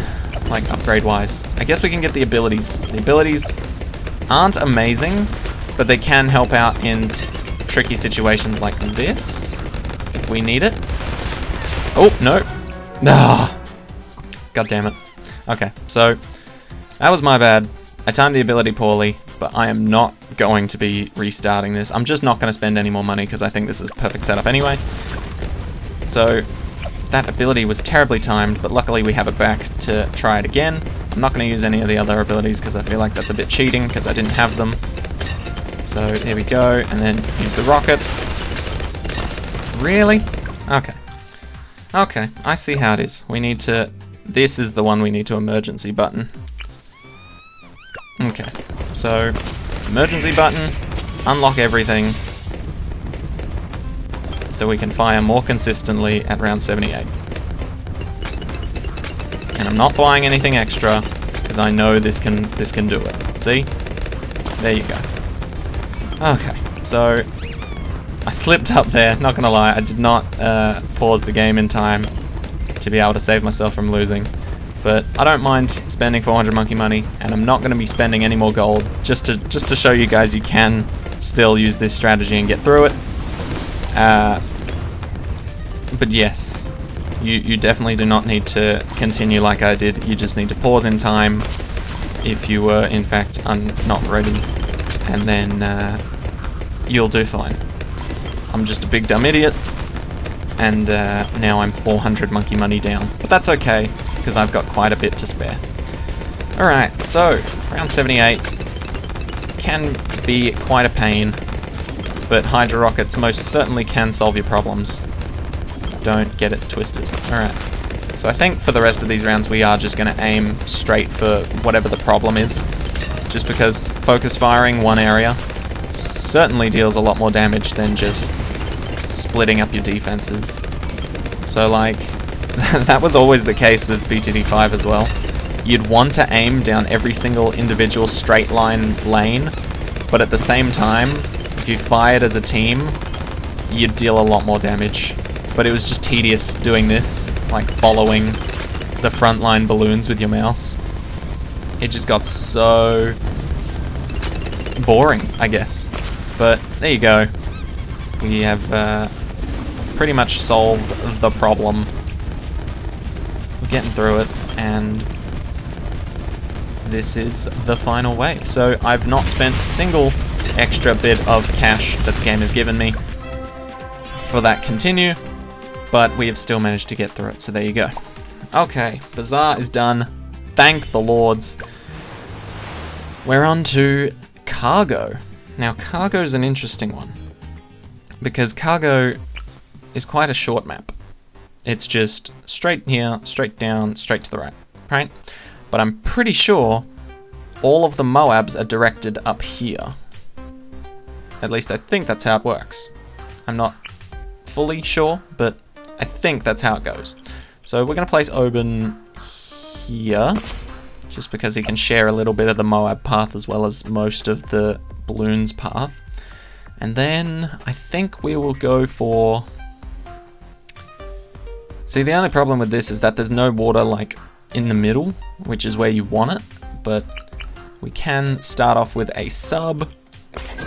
Speaker 1: Like, upgrade-wise? I guess we can get the abilities. The abilities aren't amazing, but they can help out in tricky situations like this, if we need it. Oh, no. Ah, God damn it. Okay, so that was my bad. I timed the ability poorly, but I am not going to be restarting this. I'm just not going to spend any more money because I think this is a perfect setup anyway. So that ability was terribly timed, but luckily we have it back to try it again. I'm not going to use any of the other abilities because I feel like that's a bit cheating because I didn't have them. So there we go, and then use the rockets. Really? Okay. Okay, I see how it is. We need to... This is the one we need to emergency button. Okay, so emergency button, unlock everything, so we can fire more consistently at round 78. And I'm not buying anything extra because I know this can do it. See? There you go. Okay, so I slipped up there, not gonna lie, I did not pause the game in time to be able to save myself from losing. But I don't mind spending 400 monkey money, and I'm not gonna be spending any more gold just to show you guys you can still use this strategy and get through it. But yes, you definitely do not need to continue like I did. You just need to pause in time if you were in fact not ready, and then you'll do fine. I'm just a big dumb idiot, and now I'm 400 monkey money down. But that's okay, because I've got quite a bit to spare. Alright, so, round 78 can be quite a pain, but Hydra Rockets most certainly can solve your problems. Don't get it twisted. Alright, so I think for the rest of these rounds we are just going to aim straight for whatever the problem is, just because focus firing one area certainly deals a lot more damage than just splitting up your defenses. So like, that was always the case with BTD5 as well. You'd want to aim down every single individual straight line lane, but at the same time, if you fired as a team, you'd deal a lot more damage. But it was just tedious doing this, like following the frontline balloons with your mouse. It just got so boring, I guess. But there you go. We have pretty much solved the problem. We're getting through it, and this is the final way. So I've not spent a single extra bit of cash that the game has given me for that continue, but we have still managed to get through it, so there you go. Okay, Bazaar is done. Thank the lords. We're on to cargo. Now, cargo is an interesting one, because cargo is quite a short map. It's just straight here, straight down, straight to the right? But I'm pretty sure all of the moabs are directed up here. At least I think that's how it works. I'm not fully sure, but I think that's how it goes. So we're going to place Oben here, just because he can share a little bit of the Moab path as well as most of the balloons path. And then I think we will go for... See, the only problem with this is that there's no water like in the middle, which is where you want it, but we can start off with a sub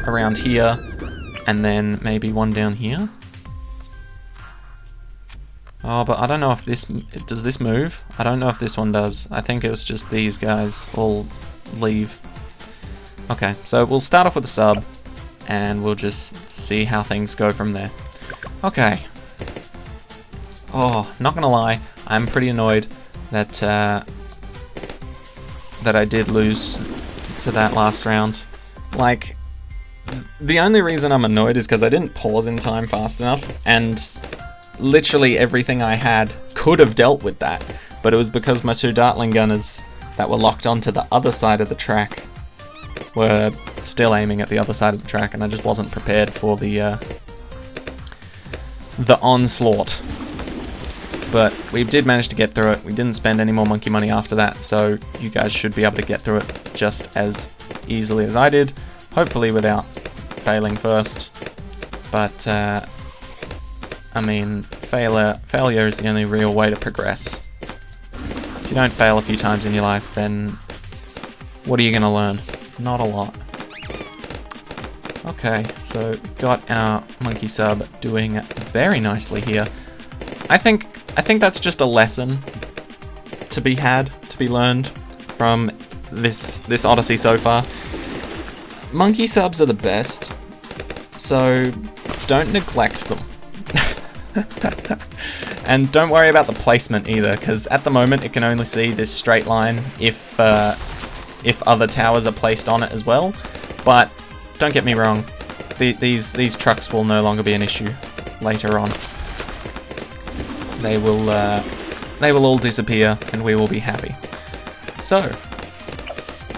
Speaker 1: around here, and then maybe one down here. Oh, but I don't know if this... Does this move? I don't know if this one does. I think it was just these guys all leave. Okay, so we'll start off with a sub, and we'll just see how things go from there. Okay. Oh, not gonna lie, I'm pretty annoyed that that I did lose to that last round. Like, the only reason I'm annoyed is because I didn't pause in time fast enough, and literally everything I had could have dealt with that, but it was because my two dartling gunners that were locked onto the other side of the track were still aiming at the other side of the track, and I just wasn't prepared for the onslaught. But we did manage to get through it. We didn't spend any more monkey money after that, so you guys should be able to get through it just as easily as I did, hopefully without failing first. But I mean, failure is the only real way to progress. If you don't fail a few times in your life, then what are you gonna learn? Not a lot. Okay, so we've got our monkey sub doing very nicely here. I think that's just a lesson to be had, to be learned from this Odyssey so far. Monkey subs are the best, so don't neglect them. And don't worry about the placement either, because at the moment it can only see this straight line if other towers are placed on it as well. But don't get me wrong, these trucks will no longer be an issue later on. They will all disappear, and we will be happy. So,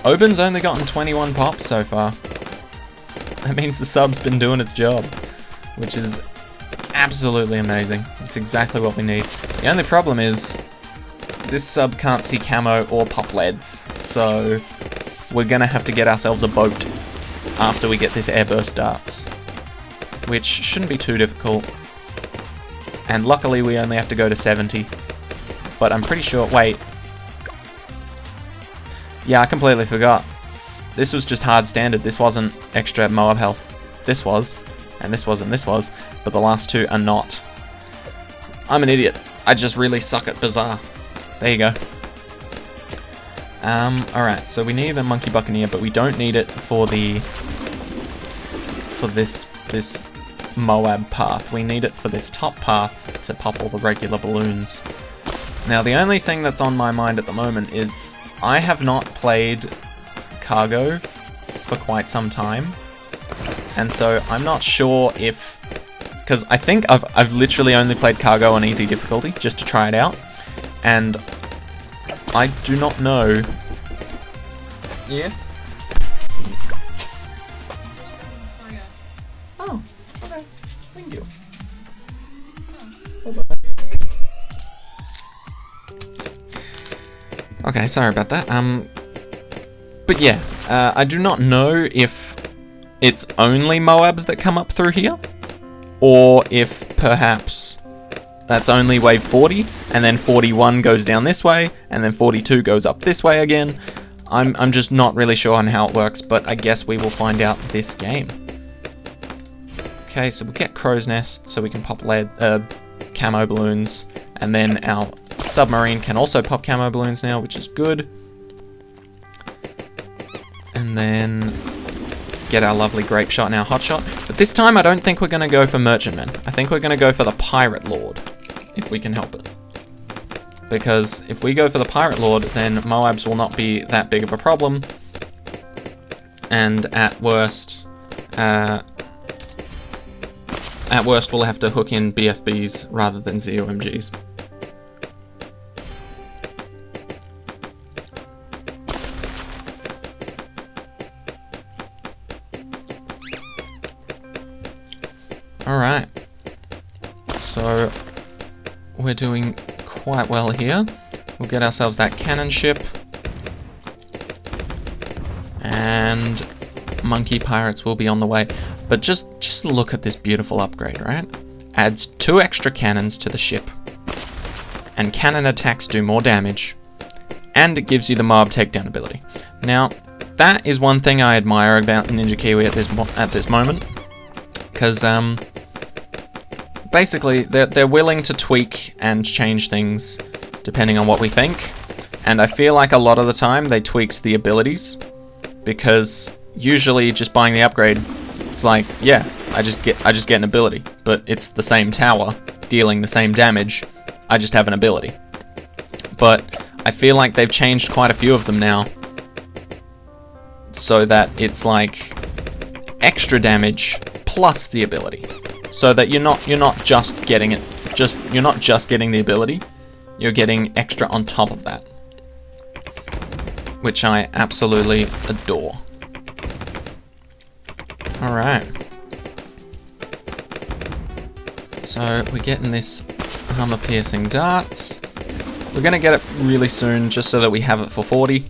Speaker 1: Oben's only gotten 21 pops so far. That means the sub's been doing its job, which is absolutely amazing. It's exactly what we need. The only problem is this sub can't see camo or pop leads, so we're gonna have to get ourselves a boat after we get this airburst darts, which shouldn't be too difficult. And luckily we only have to go to 70, but I'm pretty sure... Wait. Yeah, I completely forgot. This was just hard standard. This wasn't extra Moab health. This was, and this was, and this was, but the last two are not. I'm an idiot. I just really suck at Bazaar. There you go. Alright, so we need a Monkey Buccaneer, but we don't need it for this Moab path. We need it for this top path to pop all the regular balloons. Now, the only thing that's on my mind at the moment is I have not played cargo for quite some time, and so I'm not sure if... Because I think I've literally only played cargo on easy difficulty, just to try it out, and I do not know... Yes? Oh, okay. Thank you. Okay, sorry about that. But yeah, I do not know if it's only Moabs that come up through here, or if perhaps that's only wave 40, and then 41 goes down this way, and then 42 goes up this way again. I'm just not really sure on how it works, but I guess we will find out this game. Okay, so we'll get Crow's Nest so we can pop camo balloons, and then our submarine can also pop camo balloons now, which is good. And then get our lovely grape shot and our hot shot. But this time I don't think we're going to go for merchantmen. I think we're going to go for the pirate lord, if we can help it. Because if we go for the pirate lord, then moabs will not be that big of a problem. And at worst we'll have to hook in BFBs rather than ZOMGs. Alright, so we're doing quite well here. We'll get ourselves that cannon ship. And monkey pirates will be on the way. But just look at this beautiful upgrade, right? Adds 2 extra cannons to the ship. And cannon attacks do more damage. And it gives you the mob takedown ability. Now, that is one thing I admire about Ninja Kiwi at this moment. Because, basically, they're willing to tweak and change things depending on what we think. And I feel like a lot of the time they tweaked the abilities. Because usually just buying the upgrade, it's like, yeah, I just get an ability, but it's the same tower dealing the same damage. I just have an ability. But I feel like they've changed quite a few of them now, so that it's like extra damage plus the ability, so that you're not just getting it, you're not just getting the ability, you're getting extra on top of that, which I absolutely adore. Alright. So we're getting this armor-piercing darts. We're going to get it really soon just so that we have it for 40.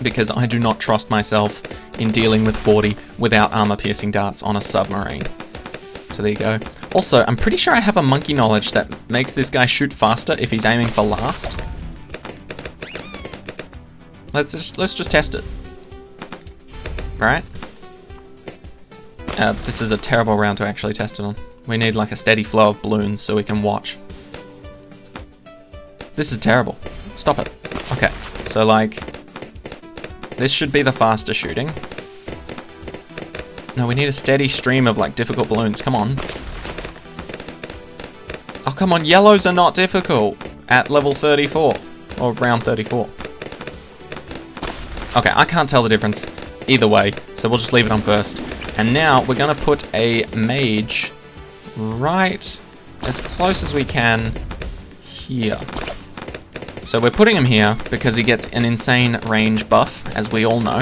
Speaker 1: Because I do not trust myself in dealing with 40 without armor-piercing darts on a submarine. So there you go. Also, I'm pretty sure I have a monkey knowledge that makes this guy shoot faster if he's aiming for last. Let's just test it. Right? This is a terrible round to actually test it on. We need like a steady flow of balloons so we can watch. This is terrible. Stop it. Okay, so like, this should be the faster shooting. No, we need a steady stream of like difficult balloons. Come on. Oh, come on. Yellows are not difficult at level 34 or round 34. Okay, I can't tell the difference either way, so we'll just leave it on first. And now we're going to put a mage right as close as we can here. So we're putting him here because he gets an insane range buff, as we all know.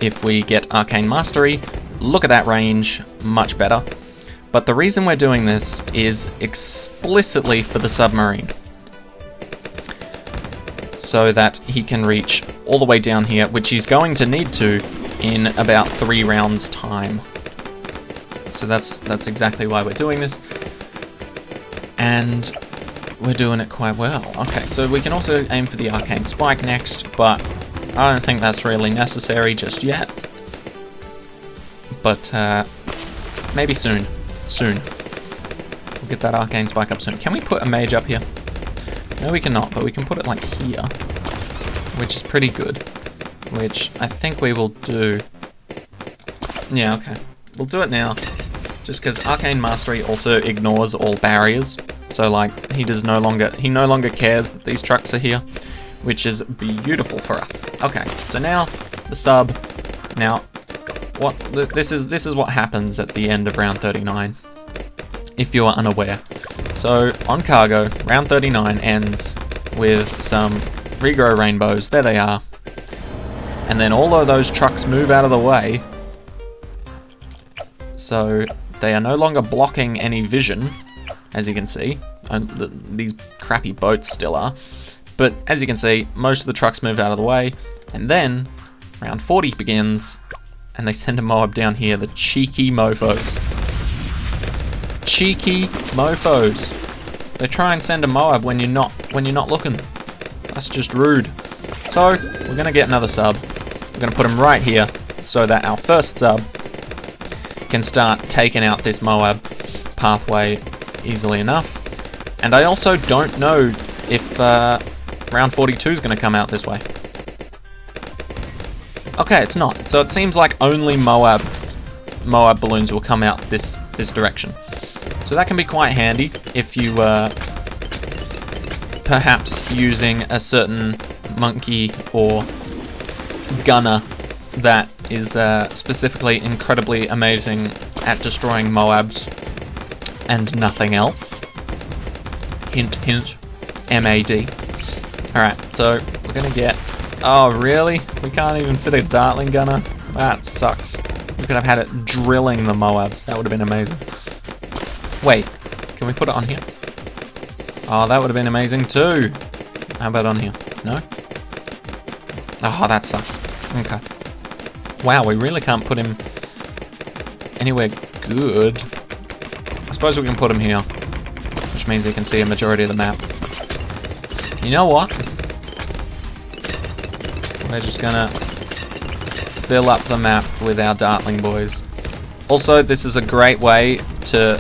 Speaker 1: If we get Arcane Mastery, look at that range, much better. But the reason we're doing this is explicitly for the submarine. So that he can reach all the way down here, which he's going to need to in about 3 rounds time. So that's exactly why we're doing this. And we're doing it quite well. Okay, so we can also aim for the Arcane Spike next, but I don't think that's really necessary just yet. But maybe soon. Soon. We'll get that Arcane Spike up soon. Can we put a mage up here? No, we cannot, but we can put it like here, which is pretty good. Which I think we will do. Yeah, okay. We'll do it now. Just because Arcane Mastery also ignores all barriers. So like, he no longer cares that these trucks are here, which is beautiful for us. Okay, so now the sub. Now, this is what happens at the end of round 39, if you are unaware. So on cargo, round 39 ends with some regrow rainbows. There they are. And then all of those trucks move out of the way, so they are no longer blocking any vision, as you can see. These crappy boats still are. But as you can see, most of the trucks move out of the way, and then round 40 begins, and they send a Moab down here, the cheeky mofos. Cheeky mofos. They try and send a Moab when you're not looking. That's just rude. So we're gonna get another sub. We're gonna put him right here so that our first sub can start taking out this Moab pathway easily enough. And I also don't know if round 42 is gonna come out this way. Okay, it's not. So it seems like only Moab balloons will come out this direction. So that can be quite handy if you perhaps using a certain monkey or gunner that is specifically incredibly amazing at destroying Moabs and nothing else. Hint, hint, M-A-D. Alright, so we're gonna get... Oh, really? We can't even fit a dartling gunner? That sucks. We could have had it drilling the Moabs. That would have been amazing. Wait, can we put it on here? Oh, that would have been amazing too. How about on here? No? Oh, that sucks. Okay. Wow, we really can't put him anywhere good. I suppose we can put him here, which means you can see a majority of the map. You know what? We're just gonna fill up the map with our dartling boys. Also, this is a great way to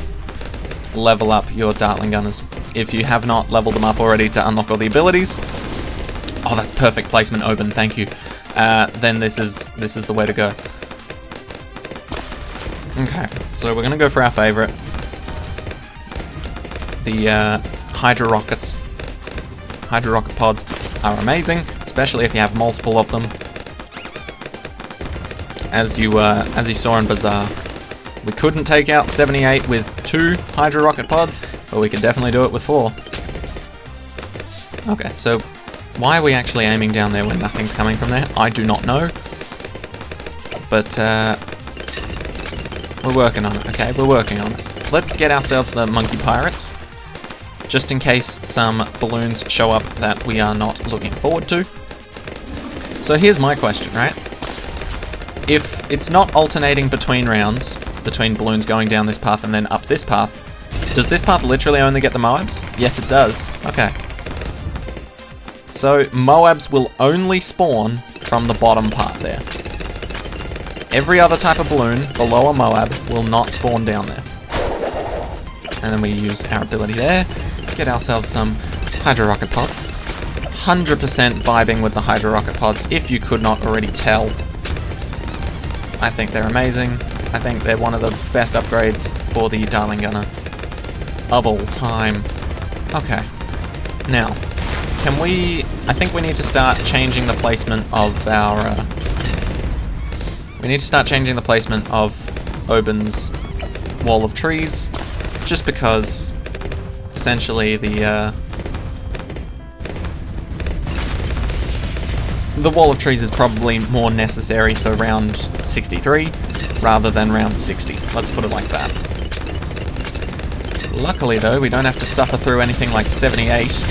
Speaker 1: level up your dartling gunners. If you have not leveled them up already to unlock all the abilities, oh, that's perfect placement, Oben, thank you. Then this is the way to go. Okay, so we're gonna go for our favorite, the Hydra Rockets. Hydra Rocket Pods are amazing, especially if you have multiple of them, as you saw in Bazaar. We couldn't take out 78 with 2 Hydra Rocket Pods, but we could definitely do it with 4. Okay, so why are we actually aiming down there when nothing's coming from there? I do not know. But we're working on it, okay? We're working on it. Let's get ourselves the monkey pirates, just in case some balloons show up that we are not looking forward to. So here's my question, right? If it's not alternating between rounds, between balloons going down this path and then up this path, does this path literally only get the Moabs? Yes, it does. Okay. So Moabs will only spawn from the bottom part there. Every other type of balloon below a Moab will not spawn down there. And then we use our ability there, get ourselves some Hydra Rocket Pods. 100% vibing with the Hydra Rocket Pods, if you could not already tell. I think they're amazing. I think they're one of the best upgrades for the Dartling Gunner of all time. Okay. Now, can we... I think we need to start changing the placement of our... we need to start changing the placement of Oben's wall of trees, just because essentially the wall of trees is probably more necessary for round 63 rather than round 60. Let's put it like that. Luckily though, we don't have to suffer through anything like 78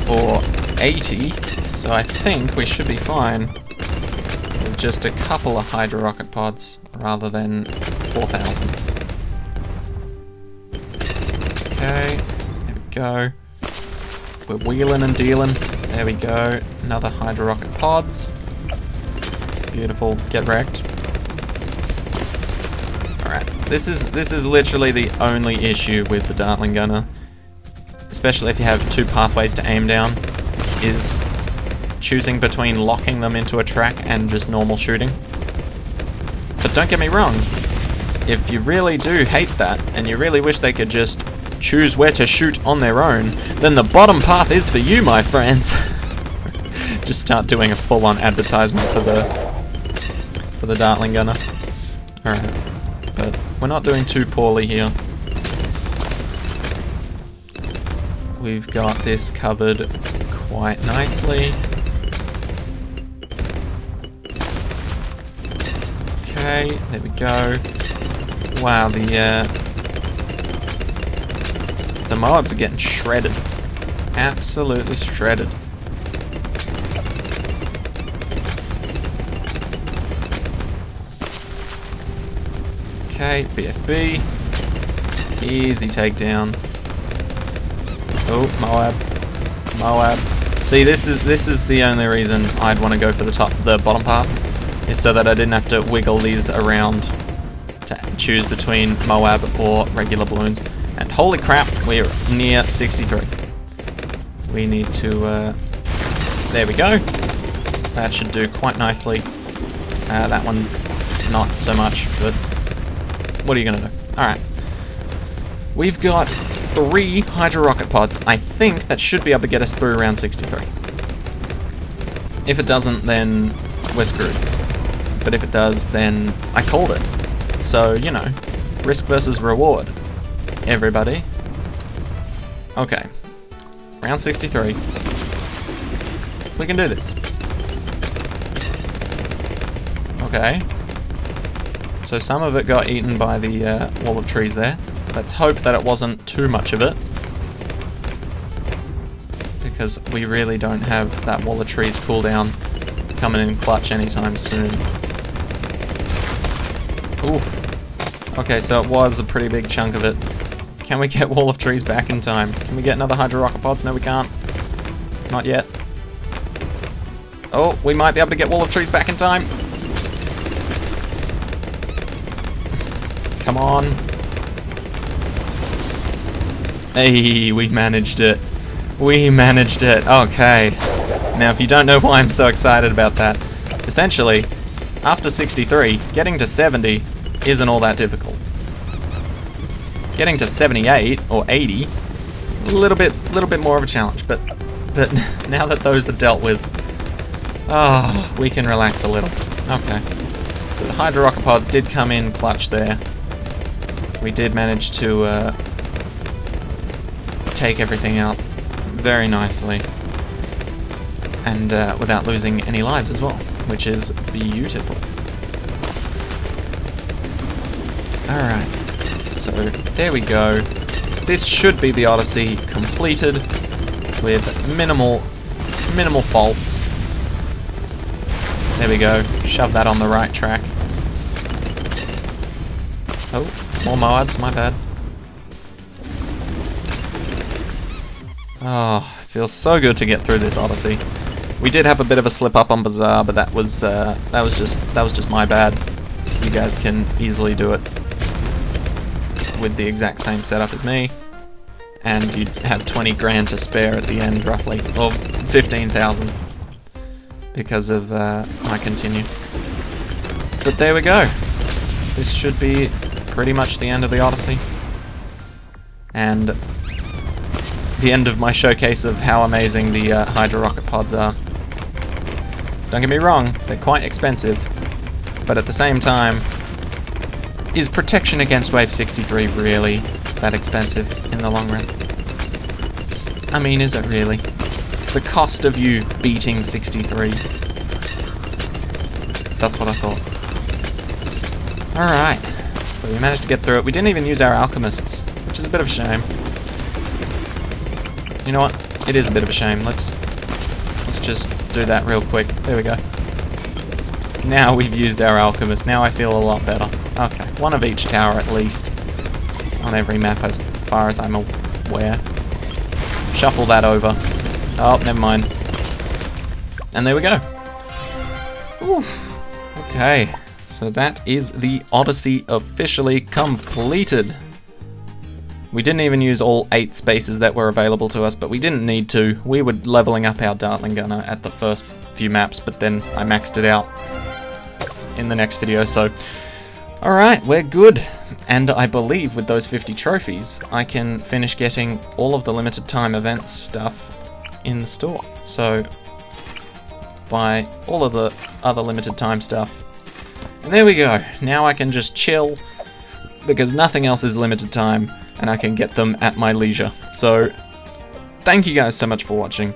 Speaker 1: or 80, so I think we should be fine with just a couple of Hydra Rocket Pods rather than 4,000. Okay, there we go. We're wheeling and dealing. There we go. Another Hydra Rocket Pods. Beautiful. Get wrecked. Alright. This is literally the only issue with the Dartling Gunner, especially if you have 2 pathways to aim down, is choosing between locking them into a track and just normal shooting. But don't get me wrong, if you really do hate that, and you really wish they could just choose where to shoot on their own, then the bottom path is for you, my friends. Just start doing a full-on advertisement for the Dartling Gunner. Alright, but we're not doing too poorly here. We've got this covered quite nicely. Okay, there we go. Wow, the Moabs are getting shredded. Absolutely shredded. Okay, BFB. Easy takedown. Oh, Moab. See, this is the only reason I'd want to go for the bottom path, is so that I didn't have to wiggle these around to choose between Moab or regular balloons. And holy crap, we're near 63. We need to, there we go. That should do quite nicely. That one, not so much, but what are you gonna do? Alright. We've got 3 Hydra Rocket Pods. I think that should be able to get us through round 63. If it doesn't, then we're screwed. But if it does, then I called it. So, you know, risk versus reward, everybody. Okay. Round 63. We can do this. Okay. So some of it got eaten by the wall of trees there. Let's hope that it wasn't too much of it, because we really don't have that wall of trees cooldown coming in clutch anytime soon. Oof. Okay, so it was a pretty big chunk of it. Can we get wall of trees back in time? Can we get another Hydra Rocket Pods? No, we can't. Not yet. Oh, we might be able to get wall of trees back in time. Come on. Hey, we managed it. We managed it. Okay. Now, if you don't know why I'm so excited about that, essentially, after 63, getting to 70 isn't all that difficult. Getting to 78 or 80, a little bit more of a challenge. But now that those are dealt with, we can relax a little. Okay. So the Hydra Rocket Pods did come in clutch there. We did manage to take everything out very nicely, and without losing any lives as well, which is beautiful. Alright, so there we go. This should be the Odyssey completed with minimal faults. There we go, shove that on the right track. Oh, more moabs, my bad. Oh, feels so good to get through this Odyssey. We did have a bit of a slip up on Bazaar, but that was just my bad. You guys can easily do it with the exact same setup as me, and you'd have 20 grand to spare at the end, roughly, or 15,000 because of my continue. But there we go. This should be pretty much the end of the Odyssey, and the end of my showcase of how amazing the Hydra Rocket Pods are. Don't get me wrong, they're quite expensive, but at the same time, is protection against Wave 63 really that expensive in the long run? I mean, is it really? The cost of you beating 63. That's what I thought. Alright, so we managed to get through it. We didn't even use our alchemists, which is a bit of a shame. You know what? It is a bit of a shame. Let's just do that real quick. There we go. Now we've used our alchemist. Now I feel a lot better. Okay, one of each tower at least on every map as far as I'm aware. Shuffle that over. Oh, never mind. And there we go. Oof. Okay, so that is the Odyssey officially completed. We didn't even use all 8 spaces that were available to us, but we didn't need to. We were leveling up our dartling gunner at the first few maps, but then I maxed it out in the next video, so alright, we're good. And I believe with those 50 trophies, I can finish getting all of the limited time events stuff in the store. So, buy all of the other limited time stuff. And there we go. Now I can just chill, because nothing else is limited time, and I can get them at my leisure. So, thank you guys so much for watching.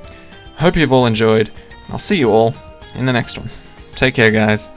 Speaker 1: Hope you've all enjoyed. I'll see you all in the next one. Take care, guys.